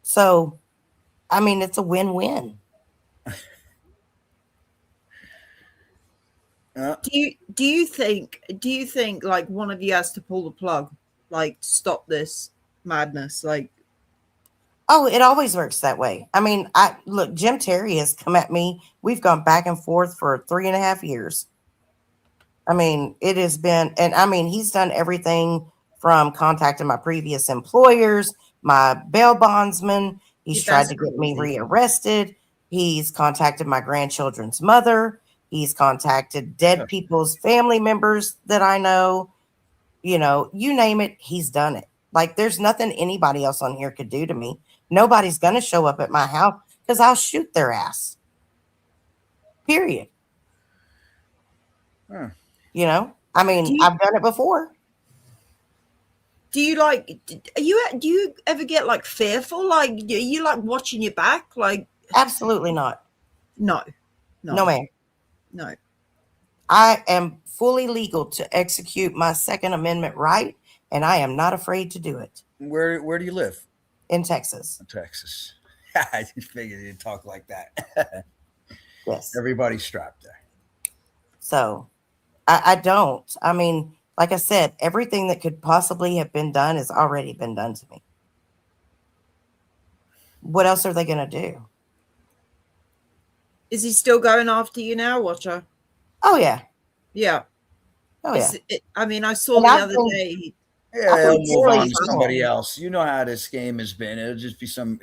So, I mean, it's a win-win. Do you think like one of you has to pull the plug, like stop this madness? Like, oh, it always works that way. I mean, look, Jim Terry has come at me. We've gone back and forth for 3.5 years. I mean, it has been, and I mean, he's done everything from contacting my previous employers, my bail bondsman. He's tried to get me rearrested. He's contacted my grandchildren's mother. He's contacted dead people's family members that I know. You know, you name it, he's done it. Like, there's nothing anybody else on here could do to me. Nobody's going to show up at my house because I'll shoot their ass. Period. You know, I mean, I've done it before. Do you ever get like fearful? Like, are you like watching your back? Like, absolutely not. No, ma'am. No. I am fully legal to execute my Second Amendment right, and I am not afraid to do it. Where do you live? In Texas. Texas. I just figured you'd talk like that. Yes. Everybody's strapped there. So I don't. I mean, like I said, everything that could possibly have been done has already been done to me. What else are they going to do? Is he still going after you now, Watcher? Oh, yeah. Yeah. Oh, yeah. I mean, I saw the other day. Yeah, they'll move on to somebody else. You know how this game has been. It'll just be some,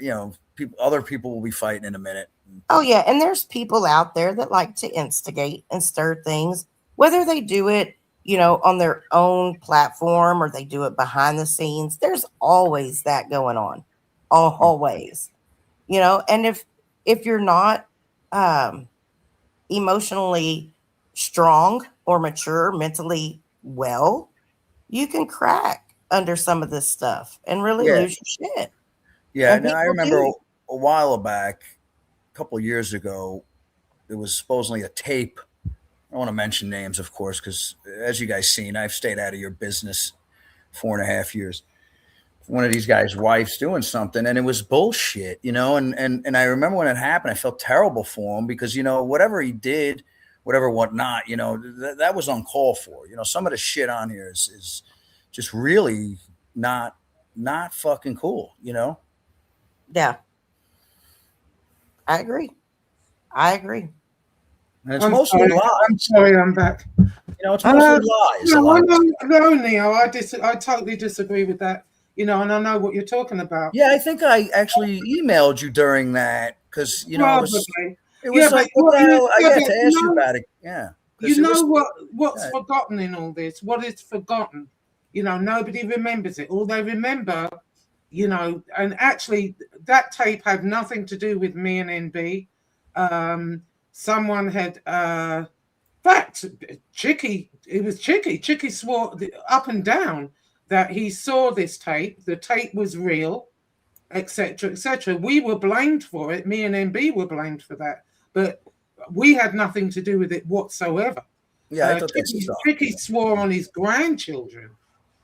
other people will be fighting in a minute. Oh, yeah. And there's people out there that like to instigate and stir things, whether they do it, on their own platform or they do it behind the scenes. There's always that going on. Always. And if you're not emotionally strong or mature, mentally well, you can crack under some of this stuff and really lose your shit. Yeah, and I remember a while back, a couple of years ago, there was supposedly a tape. I don't want to mention names, of course, because as you guys seen, I've stayed out of your business 4.5 years. One of these guys' wives doing something, and it was bullshit, and I remember when it happened, I felt terrible for him because, whatever he did, whatnot, that was uncalled for. Some of the shit on here is just really not fucking cool, Yeah. I agree. And it's mostly lies. I'm sorry, I'm back. It's mostly lies. No, Neil, I totally disagree with that. And I know what you're talking about. Yeah, I think I actually emailed you during that because, it was like, I got to ask you about it. Yeah. What's forgotten in all this? What is forgotten? Nobody remembers it. All they remember, and actually that tape had nothing to do with me and NB. Someone had, fact, Chicky, it was Chicky. Chicky swore up and down that he saw this tape. The tape was real, etc., etc. We were blamed for it. Me and NB were blamed for that. But we had nothing to do with it whatsoever. Yeah, I thought Chicky swore on his grandchildren,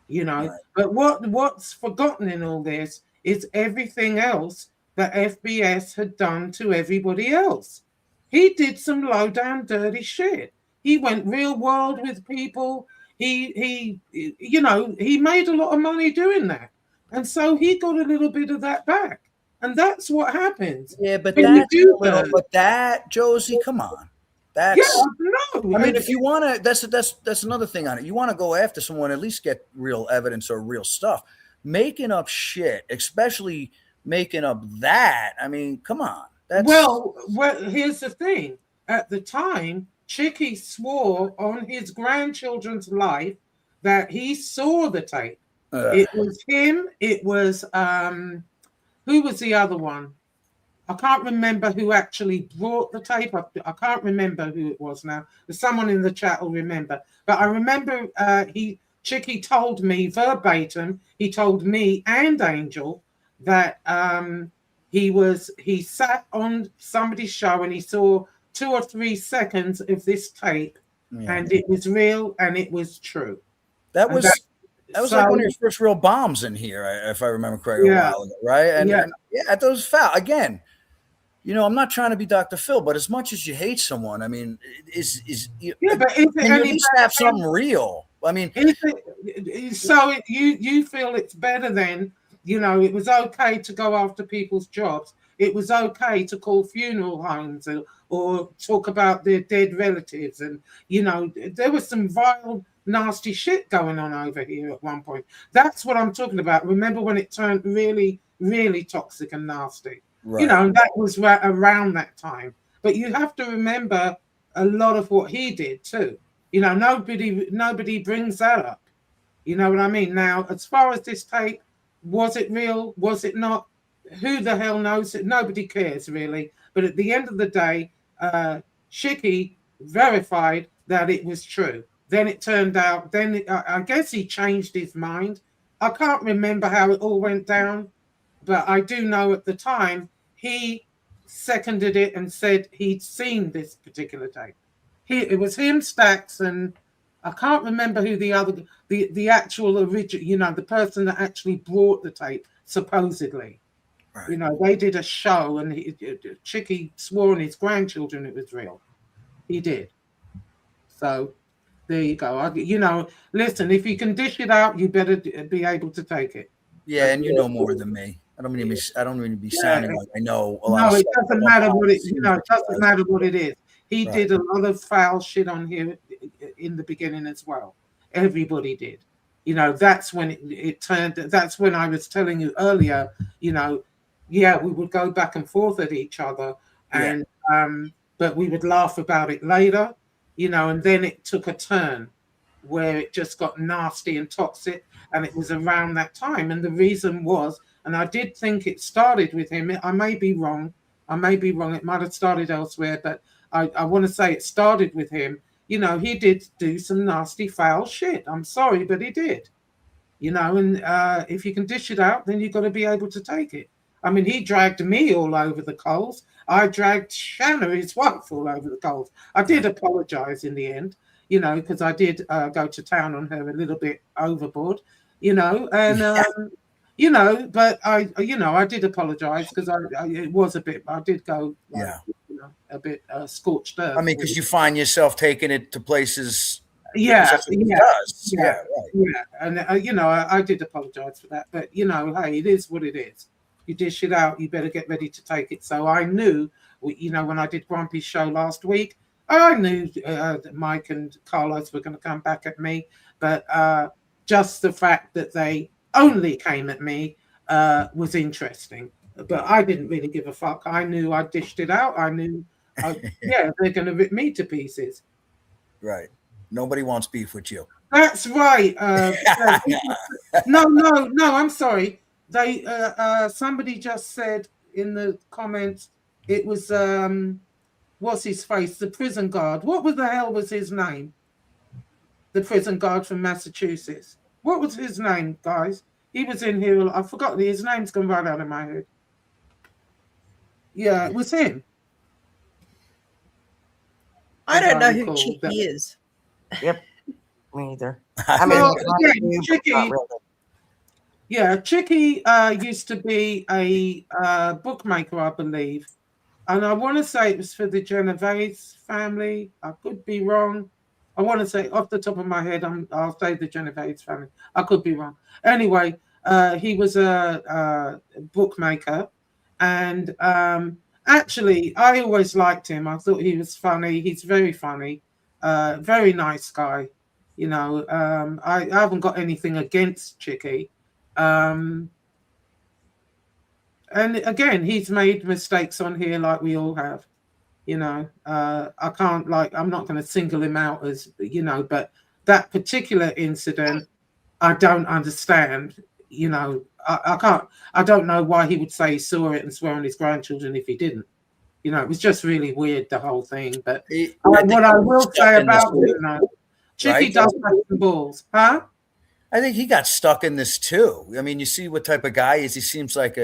Right. But what's forgotten in all this is everything else that FBS had done to everybody else. He did some low down dirty shit. He went real world with people. He made a lot of money doing that. And so he got a little bit of that back. And that's what happens. Yeah, but Josie, come on. That's no. I mean, if you want to, that's another thing on it. You want to go after someone, at least get real evidence or real stuff. Making up shit, especially making up that. I mean, come on. Well, here's the thing. At the time, Chicky swore on his grandchildren's life that he saw the tape. It was him. It was who was the other one? I can't remember who actually brought the tape. I can't remember who it was now. There's someone in the chat will remember. But I remember Chicky told me verbatim, he told me and Angel that he sat on somebody's show and he saw 2 or 3 seconds of this tape, and it was real and it was true. That was like one of your first real bombs in here, if I remember correctly, a while ago, right? And that was foul. Again, you know, I'm not trying to be Dr. Phil, but as much as you hate someone, I mean, but is you at least have something real? I mean, so you feel it's better then? You know, it was okay to go after people's jobs. It was okay to call funeral homes or talk about their dead relatives. And, you know, there was some vile, nasty shit going on over here at one point. That's what I'm talking about. Remember when it turned really, really toxic and nasty? Right. You know, that was around that time. But you have to remember a lot of what he did too. You know, nobody brings that up. You know what I mean? Now, as far as this tape, was it real? Was it not? Who the hell knows? Nobody cares really. But at the end of the day, Chicky verified that it was true. Then it turned out, I guess he changed his mind. I can't remember how it all went down, but I do know at the time he seconded it and said he'd seen this particular tape. It was him, Stax, and I can't remember who the actual original, you know, the person that actually brought the tape, supposedly. Right. You know, they did a show and Chicky swore on his grandchildren it was real. He did. So there you go. You know, listen, if you can dish it out, you better be able to take it. Yeah, and you know more than me. I don't mean to be sounding like I know a lot. No, it doesn't matter what it. You know, it doesn't matter what it is. He did a lot of foul shit on here in the beginning as well. Everybody did. You know, that's when it turned. That's when I was telling you earlier. You know, yeah, we would go back and forth at each other, and but we would laugh about it later. You know, and then it took a turn where it just got nasty and toxic, and it was around that time. And the reason was, and I did think it started with him. I may be wrong. It might have started elsewhere, but I want to say it started with him. You know, he did do some nasty, foul shit. I'm sorry, but he did. You know, and if you can dish it out, then you've got to be able to take it. I mean, he dragged me all over the coals. I dragged Shanna, his wife, all over the coals. I did apologize in the end, you know, because I did go to town on her a little bit overboard, you know, and, you know, but I did apologize because it was a bit, I did go, like, you know, a bit scorched earth. I mean, because you find yourself taking it to places. Yeah. And, you know, I did apologize for that. But, you know, hey, it is what it is. You dish it out, you better get ready to take it. So I knew, you know, when I did Grumpy's show last week, I knew that Mike and Carlos were going to come back at me. But just the fact that they only came at me was interesting. But I didn't really give a fuck. I knew I dished it out. I knew, they're going to rip me to pieces. Right. Nobody wants beef with you. That's right. No, I'm sorry. They somebody just said in the comments it was what's his face, the prison guard. What the hell was his name? The prison guard from Massachusetts. What was his name, guys? He was in here. I forgot his name's gone right out of my head. Yeah, it was him. I don't know who Chicky is. Yep, me either. I mean, Chicky. Yeah, Chicky used to be a bookmaker, I believe. And I want to say it was for the Genovese family. I could be wrong. I want to say off the top of my head, I'll say the Genovese family. I could be wrong. Anyway, he was a bookmaker. And actually, I always liked him. I thought he was funny. He's very funny. Very nice guy. You know, I haven't got anything against Chicky. And again, he's made mistakes on here like we all have, you know. I can't, I'm not going to single him out as, you know, but that particular incident, I don't understand. you know, I don't know why he would say he saw it and swear on his grandchildren if he didn't. You know, it was just really weird, the whole thing. But what I will say about him, though, Chicky does have some balls, huh? I think he got stuck in this too. I mean, you see what type of guy he is. He seems like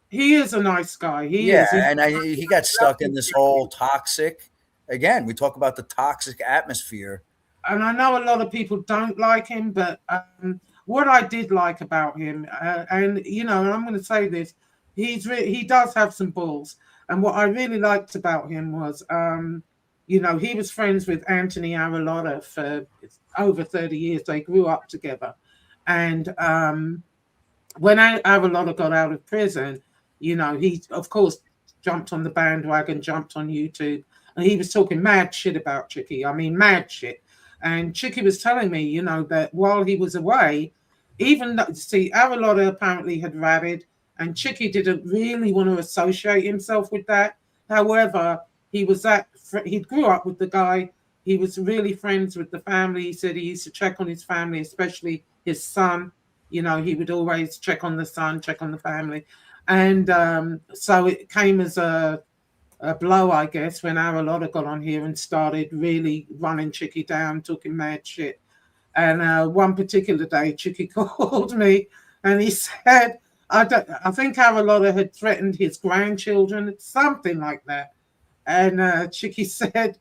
he is a nice guy. He got stuck in this whole toxic. Again, we talk about the toxic atmosphere. And I know a lot of people don't like him, but what I did like about him, and you know, and I'm going to say this, he does have some balls. And what I really liked about him was, you know, he was friends with Anthony Aralotta for over 30 years. They grew up together. And when Aralotta got out of prison, you know, he, of course, jumped on the bandwagon, jumped on YouTube, and he was talking mad shit about Chicky. I mean, mad shit. And Chicky was telling me, you know, that while he was away, even though, see, Aralotta apparently had ratted, and Chicky didn't really want to associate himself with that. However, he grew up with the guy. He was really friends with the family. He said he used to check on his family, especially his son. You know, he would always check on the son, check on the family. And so it came as a blow, I guess, when Aralotta got on here and started really running Chicky down, talking mad shit. And one particular day, Chicky called me and he said, I think Aralotta had threatened his grandchildren, something like that. And Chicky said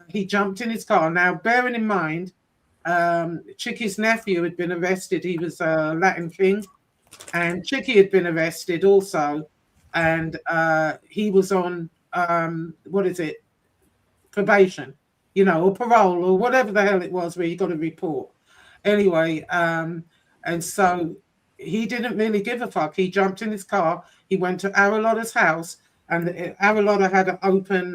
he jumped in his car. Now, bearing in mind, Chicky's nephew had been arrested. He was a Latin King. And Chicky had been arrested also. And he was on, probation, you know, or parole, or whatever the hell it was where you got a report. Anyway, and so he didn't really give a fuck. He jumped in his car. He went to Aralotta's house, and Aralotta had an open,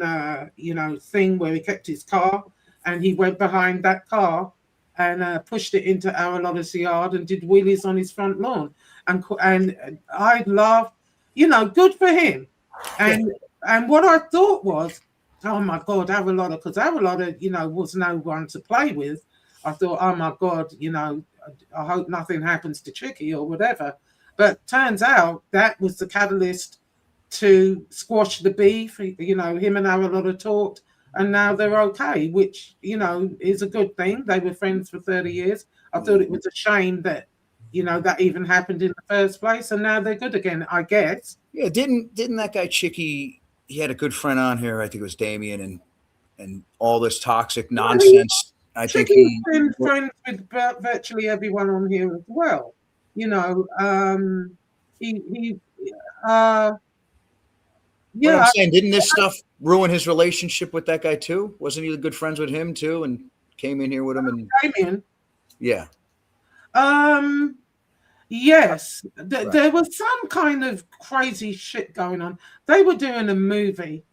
thing where he kept his car, and he went behind that car and pushed it into Aralotta's yard and did wheelies on his front lawn. And I laughed, you know, good for him. And what I thought was, oh my God, Aralotta, because Aralotta, you know, was no one to play with. I thought, oh my God, you know, I hope nothing happens to Chicky or whatever. But turns out that was the catalyst to squash the beef. You know, him and Aralotta talked, and now they're okay, which, you know, is a good thing. They were friends for 30 years. I thought it was a shame that, you know, that even happened in the first place, and now they're good again, I guess. Yeah, didn't that guy Chicky, he had a good friend on here, I think it was Damien, and all this toxic nonsense. I think he's been friends with virtually everyone on here as well. You know, yeah. I'm saying, didn't this stuff ruin his relationship with that guy too? Wasn't he good friends with him too, and came in here with him? And Damien. Yeah. Yes, there was some kind of crazy shit going on. They were doing a movie,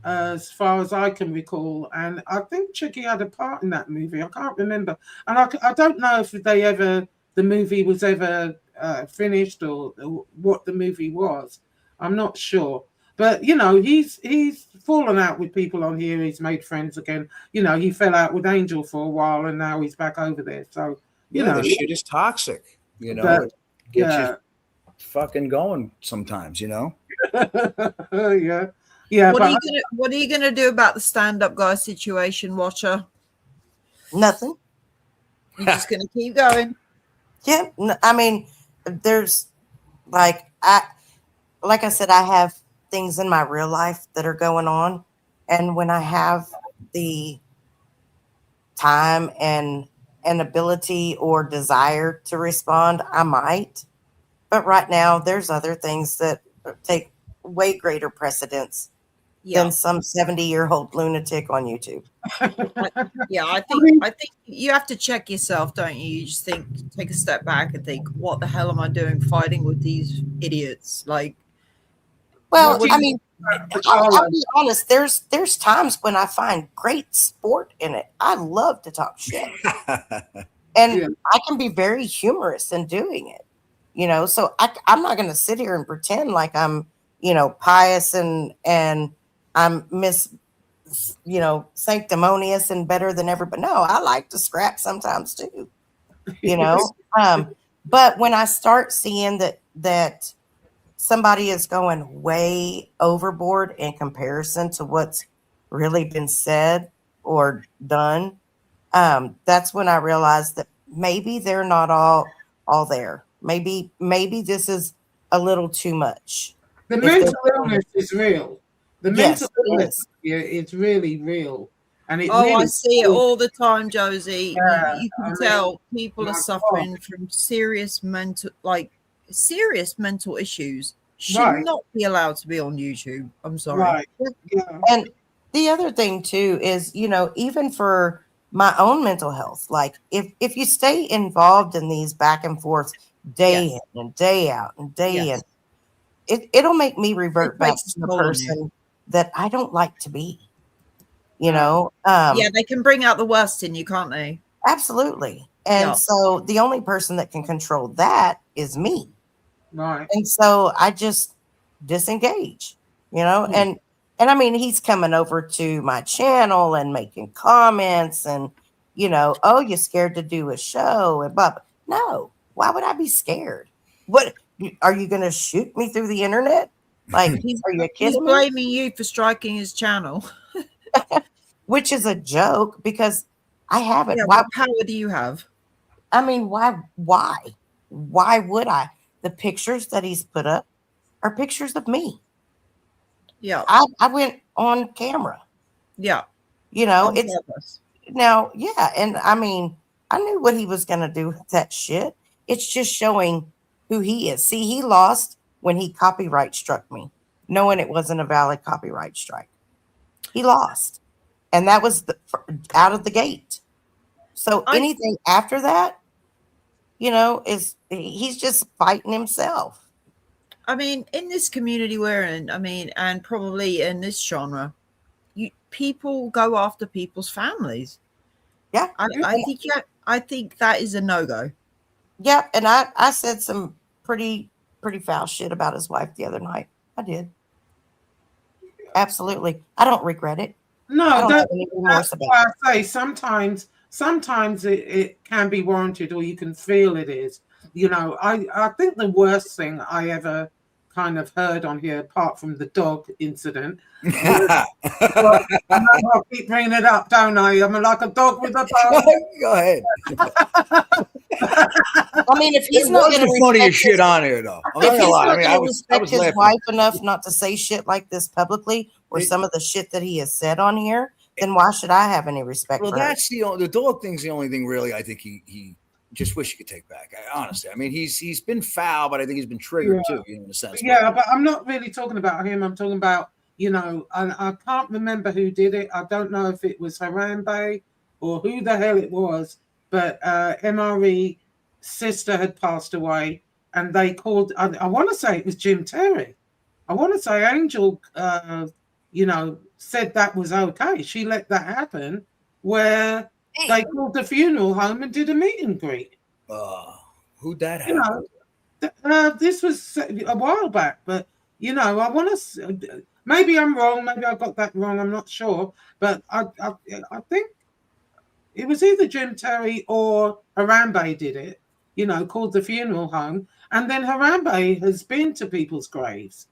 as far as I can recall, and I think Chicky had a part in that movie. I can't remember, and I don't know if the movie was ever finished or what the movie was. I'm not sure, but you know, he's fallen out with people on here. He's made friends again. You know, he fell out with Angel for a while, and now he's back over there. So you know, the shit is toxic. You know, it gets you fucking going sometimes. You know. Yeah. Yeah, what are you gonna do about the stand-up guy situation, Watcher? Nothing. You're just gonna keep going. Yeah, I mean, there's like I said, I have things in my real life that are going on, and when I have the time and ability or desire to respond, I might. But right now, there's other things that take way greater precedence than some 70-year-old lunatic on YouTube. I think you have to check yourself, don't you? You just take a step back and think, what the hell am I doing fighting with these idiots? Like, well, I mean, I'll be honest, there's times when I find great sport in it. I love to talk shit. And I can be very humorous in doing it. You know, so I'm not going to sit here and pretend like I'm, you know, pious and I'm sanctimonious and better than everybody. No, I like to scrap sometimes too, you know. But when I start seeing that somebody is going way overboard in comparison to what's really been said or done, that's when I realized that maybe they're not all there. Maybe this is a little too much. The If they're mental illness is real. The mental yes, it illness is. is really real, and it Oh, I really. see it all the time, Josie. Yeah, You I can mean, tell people are my God, suffering from serious mental issues. Should right, not be allowed to be on YouTube. I'm sorry. right, yeah, And the other thing too is, even for my own mental health, like if you stay involved in these back and forths day Yes. in and day out and day in, Yes. it'll make me It revert back takes to a the toll on you. person that I don't like to be. no, Yeah, they can bring out the worst in you, can't they? Absolutely. And Yeah. so the only person that can control that is me. right. And so I just disengage, Yeah. and I mean, he's coming over to my channel and making comments and, oh, you're scared to do a show and blah, blah. No, why would I be scared? What are you going to shoot me through the internet? Like, He's are you he's kidding me? blaming you for striking his channel. Which is a joke because I haven't. Yeah, Why? what power do you have? I mean, why? Why would I? The pictures that he's put up are pictures of me. Yeah. I went on camera, Yeah. On it's purpose. now, yeah. And I mean, I knew what he was going to do with that shit. It's just showing who he is. See, he lost when he copyright struck me, knowing it wasn't a valid copyright strike. He lost. And that was out of the gate. So I anything after that, is he's just fighting himself. I mean, in this community we're in, I mean, and probably in this genre, people go after people's families. Yeah. I think that is a no-go. Yep. And I said some pretty foul shit about his wife the other night. I did. Absolutely. I don't regret it. I No, don't have any remorse that's about why it. I say sometimes it can be warranted, or you can feel it is. I think the worst thing I ever kind of heard on here, apart from the dog incident, was, well, I know I keep bringing it up, don't I? I'm like a dog with a bone. Go ahead. I mean, if he's It not was going the to funniest shit on here, though. I'm not if gonna he's lie. not I mean, going I to was respect his laughing. wife enough not to say shit like this publicly, or some of the shit that he has said on here, then why should I have any respect Well, for her? that's the dog thing's the only thing really I think he just wish he could take back. Honestly, I mean, he's been foul, but I think he's been triggered too, in a sense. Yeah, but I'm not really talking about him. I'm talking about, I can't remember who did it. I don't know if it was Harambe or who the hell it was, but MRE sister had passed away, and they called. I want to say it was Jim Terry. I want to say Angel, said that was okay. She let that happen, where they called the funeral home and did a meet and greet. Who'd that You happen? know, this was a while back, but I want to. Maybe I'm wrong. Maybe I got that wrong. I'm not sure, but I think it was either Jim Terry or Harambe did it. Called the funeral home, and then Harambe has been to people's graves.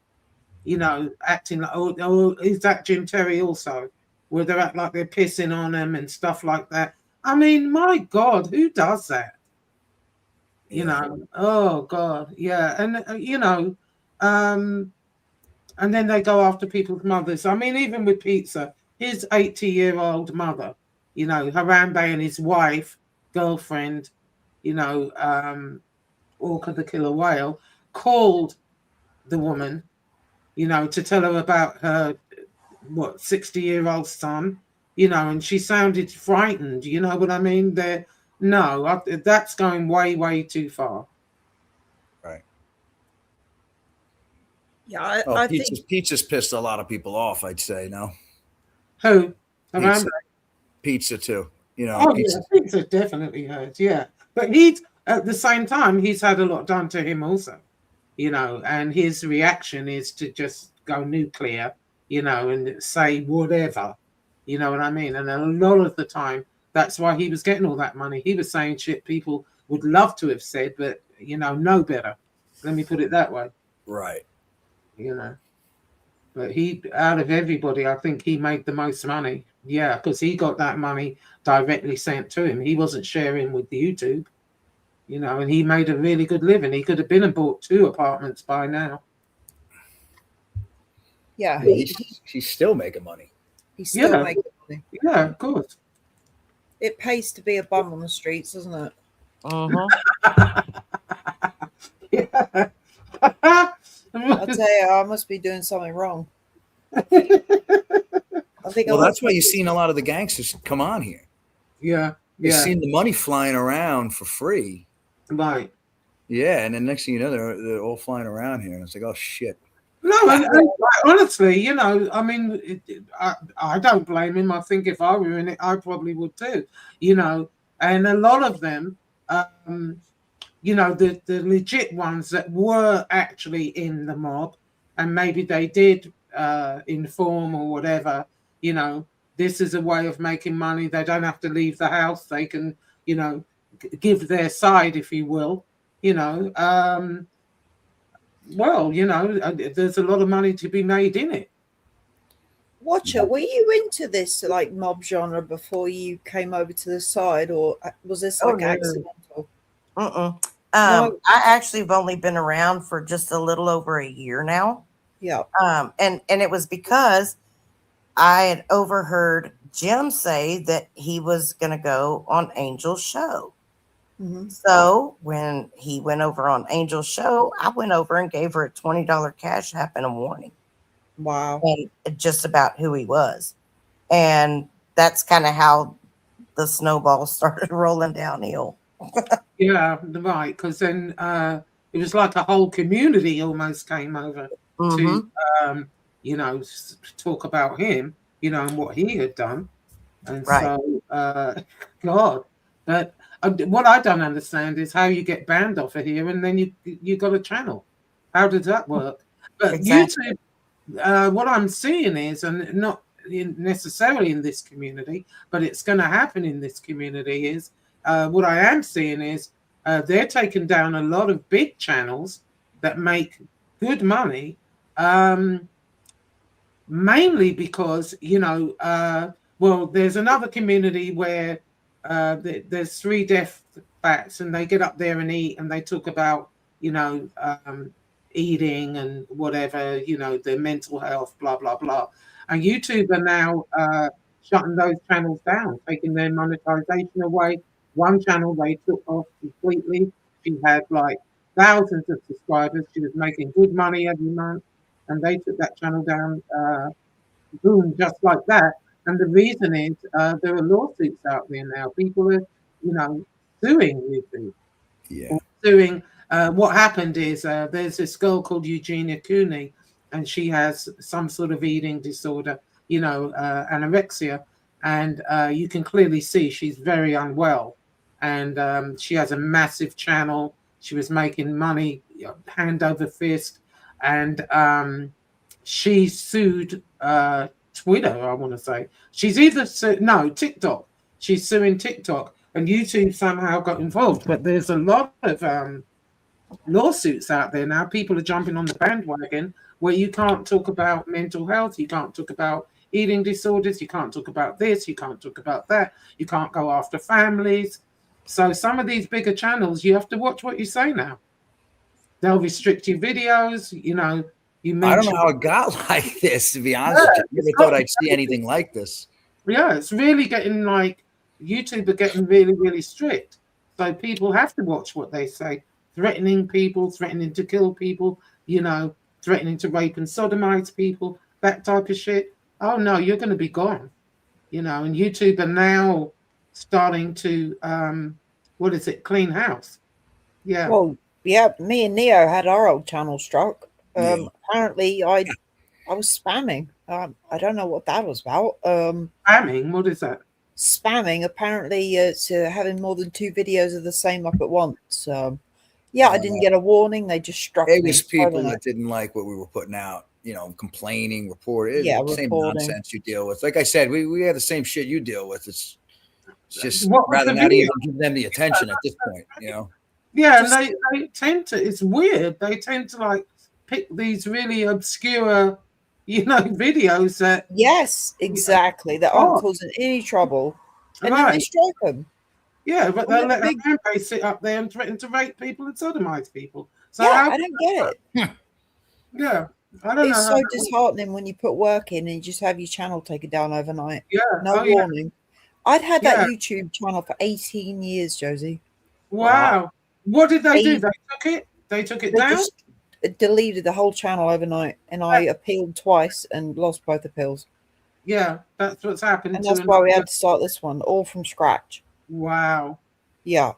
Acting like, oh, is that Jim Terry also? Where they act like they're pissing on him and stuff like that. I mean, my God, who does that? Oh God, yeah. And and then they go after people's mothers. I mean, even with Pizza, his 80-year-old mother, Harambe and his wife, girlfriend, Orca the killer whale, called the woman, to tell her about her 60-year-old son, and she sounded frightened. You know what I mean? That's going way, way too far. Right. Yeah, Oh, I think pizza's pissed a lot of people off, I'd say. No, Who? pizza too. Pizza. Yeah, pizza definitely hurts. Yeah, but he's at the same time he's had a lot done to him also, and his reaction is to just go nuclear, and say whatever, you know what I mean. And a lot of the time, that's why he was getting all that money. He was saying shit people would love to have said, but know better. Let me put it that way. Right. But he, out of everybody, I think he made the most money. Yeah, because he got that money directly sent to him. He wasn't sharing with the YouTube, and he made a really good living. He could have been and bought 2 apartments by now. Yeah, he's still making money. He's still making money. Yeah, of course. It pays to be a bum on the streets, doesn't it? Yeah. I'll tell you, I must be doing something wrong. I think. Well, that's why you've seen a lot of the gangsters come on here. Yeah. You've seen the money flying around for free. Right. Yeah, and then next thing you know, they're all flying around here, and it's like, oh shit. No, and honestly, I mean, I don't blame him. I think if I were in it, I probably would too. And a lot of them, the legit ones that were actually in the mob, and maybe they did inform or whatever. This is a way of making money. They don't have to leave the house. They can, give their side, if you will. There's a lot of money to be made in it. Watcher, were you into this like mob genre before you came over to the side, or was this like accidental? No. I actually have only been around for just a little over a year now. Yeah. And it was because I had overheard Jim say that he was going to go on Angel's show. Mm-hmm. So when he went over on Angel's show, I went over and gave her a $20 cash app and a warning. Wow. And just about who he was. And that's kind of how the snowball started rolling downhill. Yeah, right. Because then it was like a whole community almost came over to, talk about him, and what he had done. And so, God, but what I don't understand is how you get banned off of here and then you got a channel. How does that work? But YouTube, what I'm seeing is, and not necessarily in this community, but it's going to happen in this community, is what I am seeing is they're taking down a lot of big channels that make good money, mainly because, there's another community where there's 3 deaf bats and they get up there and eat and they talk about, eating and whatever, their mental health, blah, blah, blah. And YouTube are now shutting those channels down, taking their monetization away. One channel they took off completely. She had like thousands of subscribers. She was making good money every month. And they took that channel down, boom, just like that. And the reason is there are lawsuits out there now. People are, suing YouTube. Yeah. Suing. What happened is there's this girl called Eugenia Cooney, and she has some sort of eating disorder, anorexia. And you can clearly see she's very unwell. And she has a massive channel. She was making money hand over fist. And she sued Twitter, I want to say. She's either TikTok. She's suing TikTok, and YouTube somehow got involved. But there's a lot of lawsuits out there now. People are jumping on the bandwagon where you can't talk about mental health, you can't talk about eating disorders, you can't talk about this, you can't talk about that, you can't go after families. So some of these bigger channels, you have to watch what you say now. They'll restrict your videos, I don't know how it got like this, to be honest with you. I never thought I'd see anything like this. Yeah, it's really getting like YouTube are getting really, really strict. So people have to watch what they say. Threatening people, threatening to kill people, threatening to rape and sodomize people, that type of shit. Oh no, you're going to be gone. And YouTube are now starting to, clean house. Yeah. Well, yeah, me and Neo had our old channel struck. Apparently I was spamming. I don't know what that was about. Spamming? What is that? Spamming. Apparently it's having more than 2 videos of the same up at once. I didn't get a warning. They just struck me. It was people that didn't like what we were putting out, complaining, reporting. Same nonsense you deal with. Like I said, we have the same shit you deal with. It's It's just what was rather the not video? even give them the attention at this point, Yeah, Just- and they tend to. It's weird. They tend to like pick these really obscure, videos that. Yes, exactly. That aren't causing any trouble, and then they Right. strike them. Yeah, but Well, they'll let a big- fan base sit up there and threaten to rape people and sodomize people. So Yeah, I don't get it. yeah, I don't know. It's how so that works. disheartening when you put work in and you just have your channel taken down overnight. Yeah. No Oh, yeah. warning. I'd had that Yeah. YouTube channel for 18 years, Josie. Wow. What did they do? Eight- They took it. They took it They down. just deleted the whole channel overnight, and I appealed twice and lost both appeals. Yeah, that's what's happened. And to that's a why lot we of- had to start this one all from scratch. Wow. Yeah.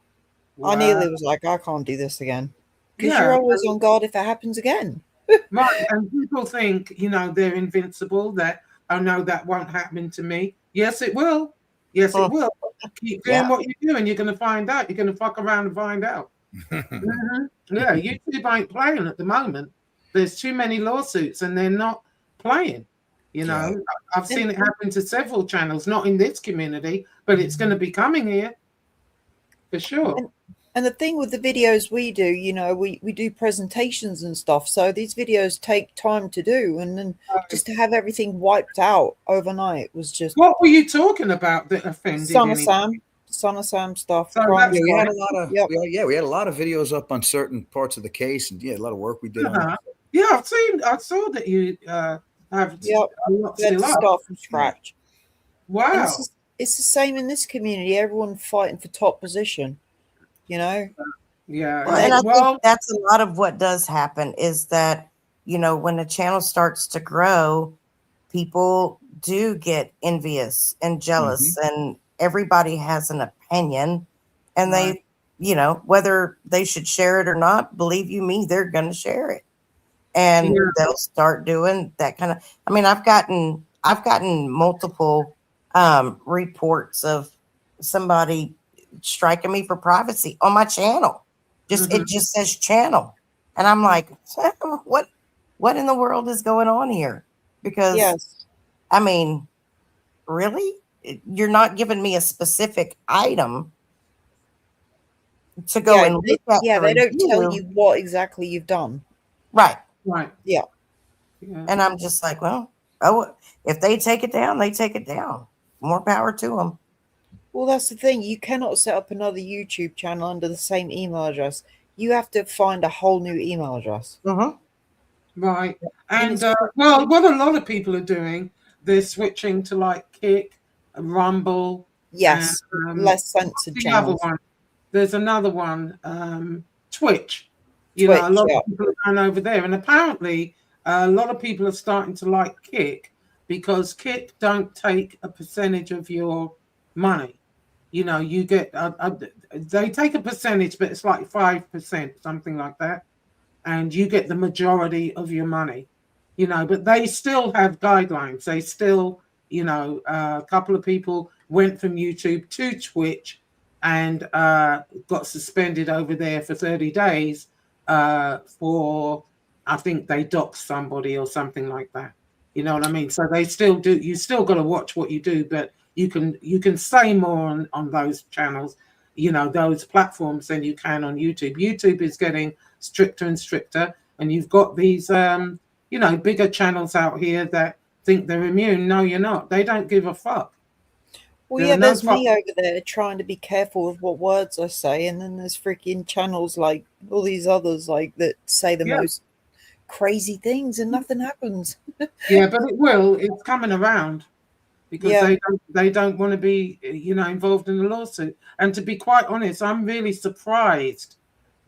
Wow. I nearly was like, I can't do this again. Because Yeah. you're always on guard if it happens again. Right, and people think, they're invincible, that, oh no, that won't happen to me. Yes, it will. Yes, it will. Keep doing Yeah. what you're doing. You're going to find out. You're going to fuck around and find out. Mhm. Yeah, YouTube ain't playing at the moment. There's too many lawsuits and they're not playing. I've seen it happen to several channels, not in this community, but it's going to be coming here for sure. And the thing with the videos we do, we do presentations and stuff. So these videos take time to do. And then just to have everything wiped out overnight was just What were you talking about that offended? Son of Sam stuff. So crime that's- we had a stuff. lot of we had a lot of videos up on certain parts of the case, and a lot of work we did on it. Yeah, I saw that you have Yep. a lot We had to still up. start from scratch. And Wow. it's the same in this community. Everyone fighting for top position, Yeah. Well, and I think that's a lot of what does happen is that, when a channel starts to grow, people do get envious and jealous, and everybody has an opinion, and they, whether they should share it or not, believe you me, they're going to share it. And they'll start doing that kind of, I've gotten multiple reports of somebody striking me for privacy on my channel. It just says channel. And I'm like, what in the world is going on here? Because yes. Really? You're not giving me a specific item to go and look at. Yeah, they don't tell you what exactly you've done. Right. Right. Yeah. And I'm just like, well, if they take it down, they take it down. More power to them. Well, that's the thing. You cannot set up another YouTube channel under the same email address. You have to find a whole new email address. Right. And what a lot of people are doing, they're switching to like Kick, Rumble. Yes. And, less censored channels. One? There's another one, Twitch. A lot of people are going over there. And apparently a lot of people are starting to like Kick because Kick don't take a percentage of your money. You get, they take a percentage, but it's like 5%, something like that. And you get the majority of your money, but they still have guidelines. They still, a couple of people went from YouTube to Twitch and got suspended over there for 30 days for, I think they doxed somebody or something like that. You know what I mean? So they still do, you still got to watch what you do, but you can say more on those channels, those platforms than you can on YouTube. YouTube is getting stricter and stricter, and you've got these bigger channels out here that think they're immune. No, you're not. They don't give a fuck. Well, there's me over there trying to be careful with what words I say, and then there's freaking channels like all these others like that say the most crazy things and nothing happens. Yeah, but it will. It's coming around because they don't want to be involved in the lawsuit. And to be quite honest, I'm really surprised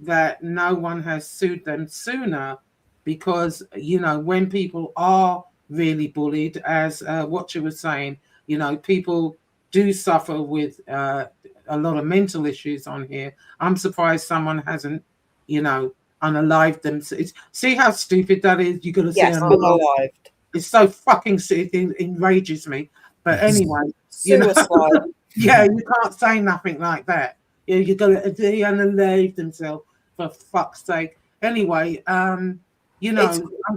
that no one has sued them sooner, because when people are really bullied, as Watcher was saying, people do suffer with a lot of mental issues on here. I'm surprised someone hasn't unalived them. See how stupid that is? You gotta say unalived. It's so fucking sick. It enrages me. But anyway, suicide. Yeah, you can't say nothing like that. You gotta unalive themselves, for fuck's sake. Anyway, I'm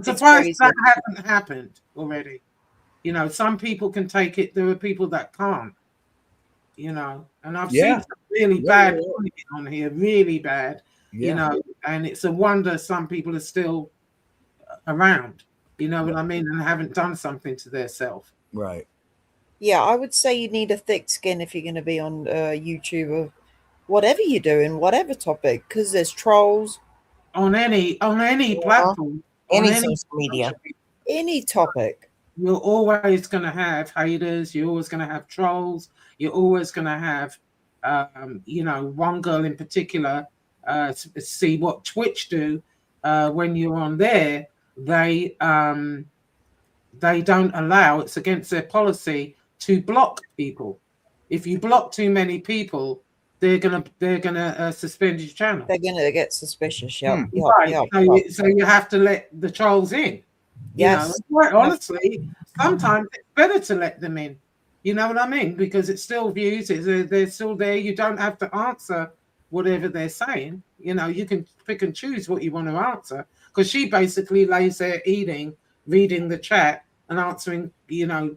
surprised that hasn't happened already. Some people can take it. There are people that can't. you know, and I've Yeah. seen some really Yeah, bad yeah, yeah. content on here, really bad, you Yeah. know, and it's a wonder some people are still around, you know what I mean, and haven't done something to their self. Right. Yeah, I would say you need a thick skin if you're going to be on YouTube or whatever you're doing, whatever topic, because there's trolls, On any platform, on Any any social media. any topic. you're always going to have haters. You're always going to have trolls. You're always going to have, you know, one girl in particular. See what Twitch do when you're on there. They don't allow. It's against their policy to block people. If you block too many people, they're gonna suspend your channel. They're going to get suspicious. Yep, Hmm. yep, Right. yep, So, yep. so you have to let the trolls in. You know, Yes. quite honestly, sometimes it's better to let them in. You know what I mean? Because it's still views, they're still there. You don't have to answer whatever they're saying. You know, you can pick and choose what you want to answer. Because she basically lays there eating, reading the chat, and answering, you know,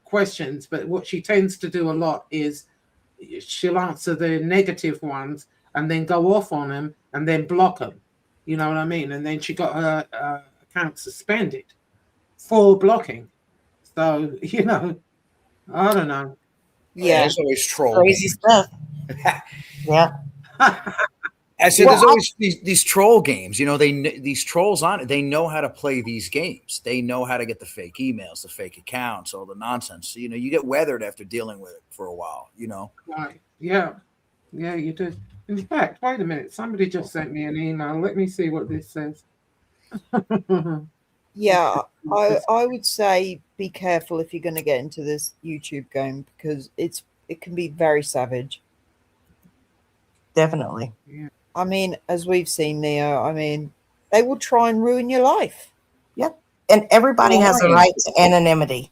questions. But what she tends to do a lot is she'll answer the negative ones and then go off on them and then block them. You know what I mean? And then she got her account suspended for blocking. So, you know, I don't know. Yeah. There's always troll Crazy games. stuff. Yeah. I said Well, there's always these troll games. You know, these trolls on it. They know how to play these games. They know how to get the fake emails, the fake accounts, all the nonsense. So, you know, you get weathered after dealing with it for a while. You know. Right. Yeah. Yeah, you do. In fact, wait a minute. Somebody just sent me an email. Let me see what this says. Yeah, I would say be careful if you're going to get into this YouTube game because it can be very savage. Definitely. I mean, as we've seen, Neo, I mean, they will try and ruin your life. Yep. And everybody has a Right. right to anonymity.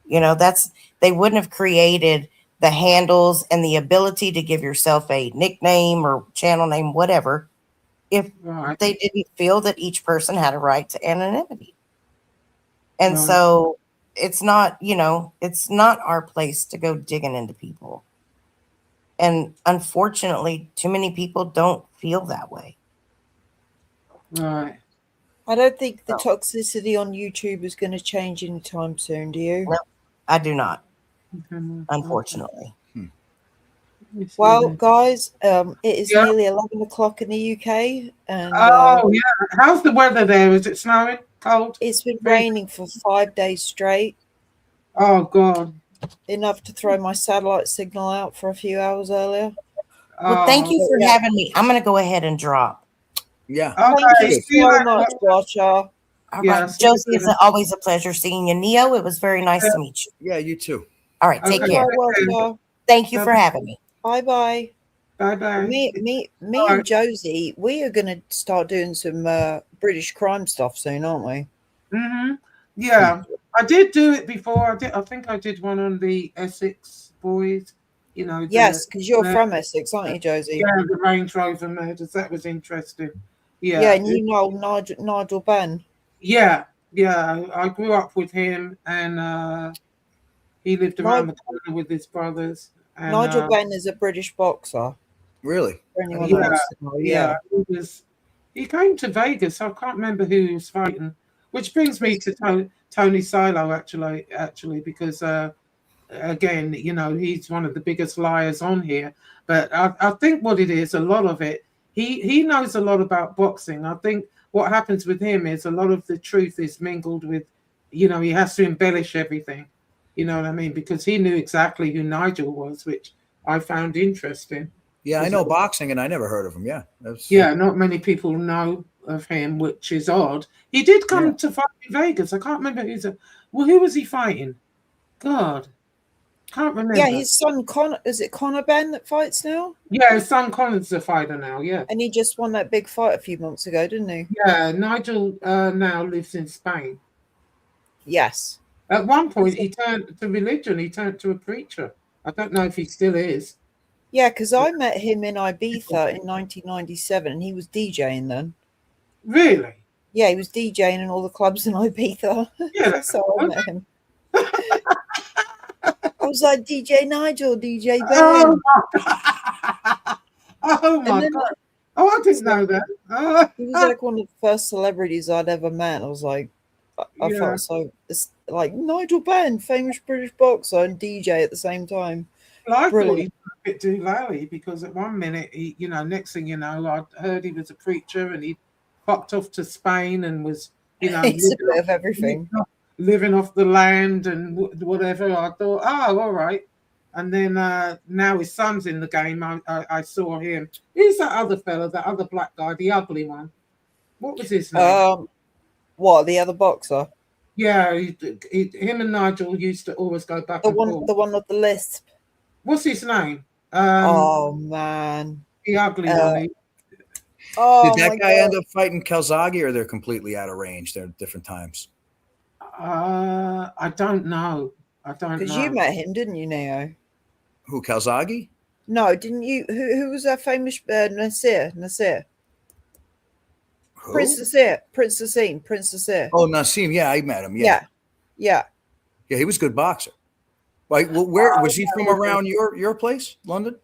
You know, they wouldn't have created the handles and the ability to give yourself a nickname or channel name, whatever, if Right. they didn't feel that each person had a right to anonymity. And Right. so it's not, you know, it's not our place to go digging into people. And unfortunately, too many people don't feel that way. Right. I don't think the No. toxicity on YouTube is going to change anytime soon, do you? No. I do not, Okay. unfortunately. Let me see Well, this. guys, it is Yeah. nearly 11 o'clock in the UK, and Oh, yeah. How's the weather there? Is it snowing? Cold? it's been raining for 5 days straight, Oh, God. enough to throw my satellite signal out for a few hours earlier. Well, thank you for Yeah. having me. I'm going to go ahead and drop. Yeah. Thank Okay. you See you so later. much, Watcher. All Yeah, right. see you Josie, it's later. always a pleasure seeing you. Neo, it was very nice Yeah. to meet you. Yeah. You too. All right. Take Okay. care. Bye, Watcher. Thank you for having me. Bye bye. Bye-bye. Me Bye. and Josie, we are going to start doing some British crime stuff soon, aren't we? Mm-hmm. Yeah. I did do it before. I think I did one on the Essex boys. You know. Yes, because you're the- from Essex, aren't you, Josie? Yeah, the Range Rover murders. That was interesting. Yeah, Yeah. and you know Nigel Benn. Yeah. Yeah. I grew up with him, and he lived around the corner with his brothers. And, Nigel Benn is a British boxer. Really? For anyone Yeah, that wants to know, yeah, he came to Vegas. I can't remember who he was fighting, which brings me to Tony Silo actually, because again, you know, he's one of the biggest liars on here. But I think what it is, a lot of it, he knows a lot about boxing. I think what happens with him is a lot of the truth is mingled with, you know, he has to embellish everything. You know what I mean? Because he knew exactly who Nigel was, which I found interesting. Yeah. I know boxing, and I never heard of him. Yeah. Yeah, not many people know of him, which is odd. He did come Yeah. to fight in Vegas. I can't remember who was he fighting? God, can't remember. Yeah, his son is it Conor Benn that fights now? Yeah, his son Connor's a fighter now. Yeah, And he just won that big fight a few months ago, didn't he? yeah. Nigel now lives in Spain. Yes. At one point, he turned to religion. He turned to a preacher. I don't know if he still is. Yeah, because I met him in Ibiza in 1997, and he was DJing then. Really? Yeah, he was DJing in all the clubs in Ibiza. Yeah, That's how I met him. I was like, DJ Nigel, DJ Ben. Oh my, oh my then, God. Oh, I didn't know that. He was like one of the first celebrities I'd ever met. I was like, I Yeah. felt so, it's like Nigel Benn, famous British boxer and DJ at the same time. Well, I thought Brilliant. he was a bit doolally because at one minute, he, next thing you know, I heard he was a preacher and he fucked off to Spain and was, It's a bit of everything. living off the land and whatever. I thought, oh, all right. And then now his son's in the game. I saw him. Who's that other fella, that other black guy, the ugly one? What was his name? What, the other boxer? Yeah, him and Nigel used to always go back The and one forth. with the lisp. What's his name? Oh man, the ugly one. Oh, did that guy end up fighting Calzaghe, or they're completely out of range? They're at different times. I don't know. Because you met him, didn't you, Neo? Who, Calzaghe? No, didn't you? Who was that famous Nasir? Who? Prince Nasir. Oh, Nassim. Yeah, I met him. Yeah. Yeah. He was a good boxer. Like, well, where was he from? Around your place, London,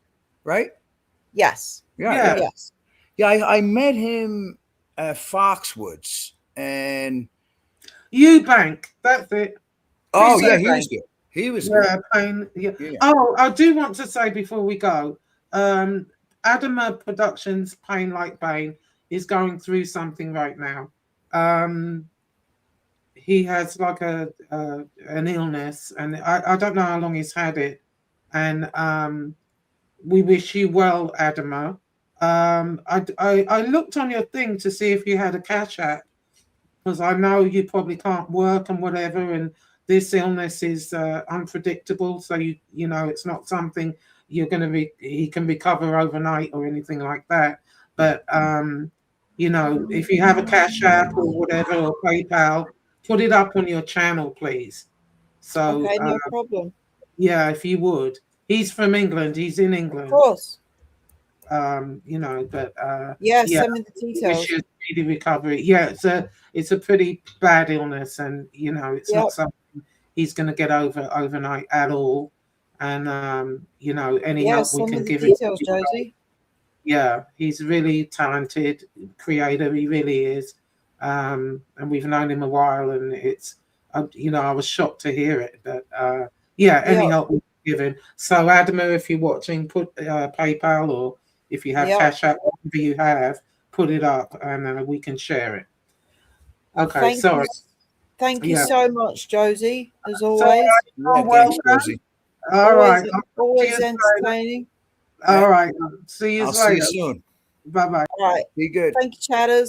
right? Yes. Yeah. Yes. Yeah, I met him at Foxwoods and Eubank. That's it. Oh yeah, he was good. He was good. Pain. Yeah. Oh, I do want to say before we go, Adama Productions, Pain Like Bane, is going through something right now. He has like an illness, and I don't know how long he's had it. And we wish you well, Adama. I looked on your thing to see if you had a cash app, because I know you probably can't work and whatever, and this illness is unpredictable. So you know it's not something he can recover overnight or anything like that. But if you have a cash app or whatever, or PayPal, put it up on your channel, please. So okay, no problem. Yeah, if you would. He's from England. He's in England. Of course. But yeah, send me the details. Wish you a speedy recovery. Yeah, it's a pretty bad illness, and it's not something he's going to get over overnight at all. And any help we can give details, Josie. Yeah, he's really talented, creative. He really is. And we've known him a while, and it's I was shocked to hear it. But any help we can give him. So Adama, if you're watching, put PayPal, or if you have Cash App, whatever you have, put it up, and we can share it. Okay, sorry. Thank you so much, Josie, as always. Thanks, Josie. All right. Always entertaining. All right. See you later. See you soon. Bye-bye. All right. Be good. Thank you, chatters.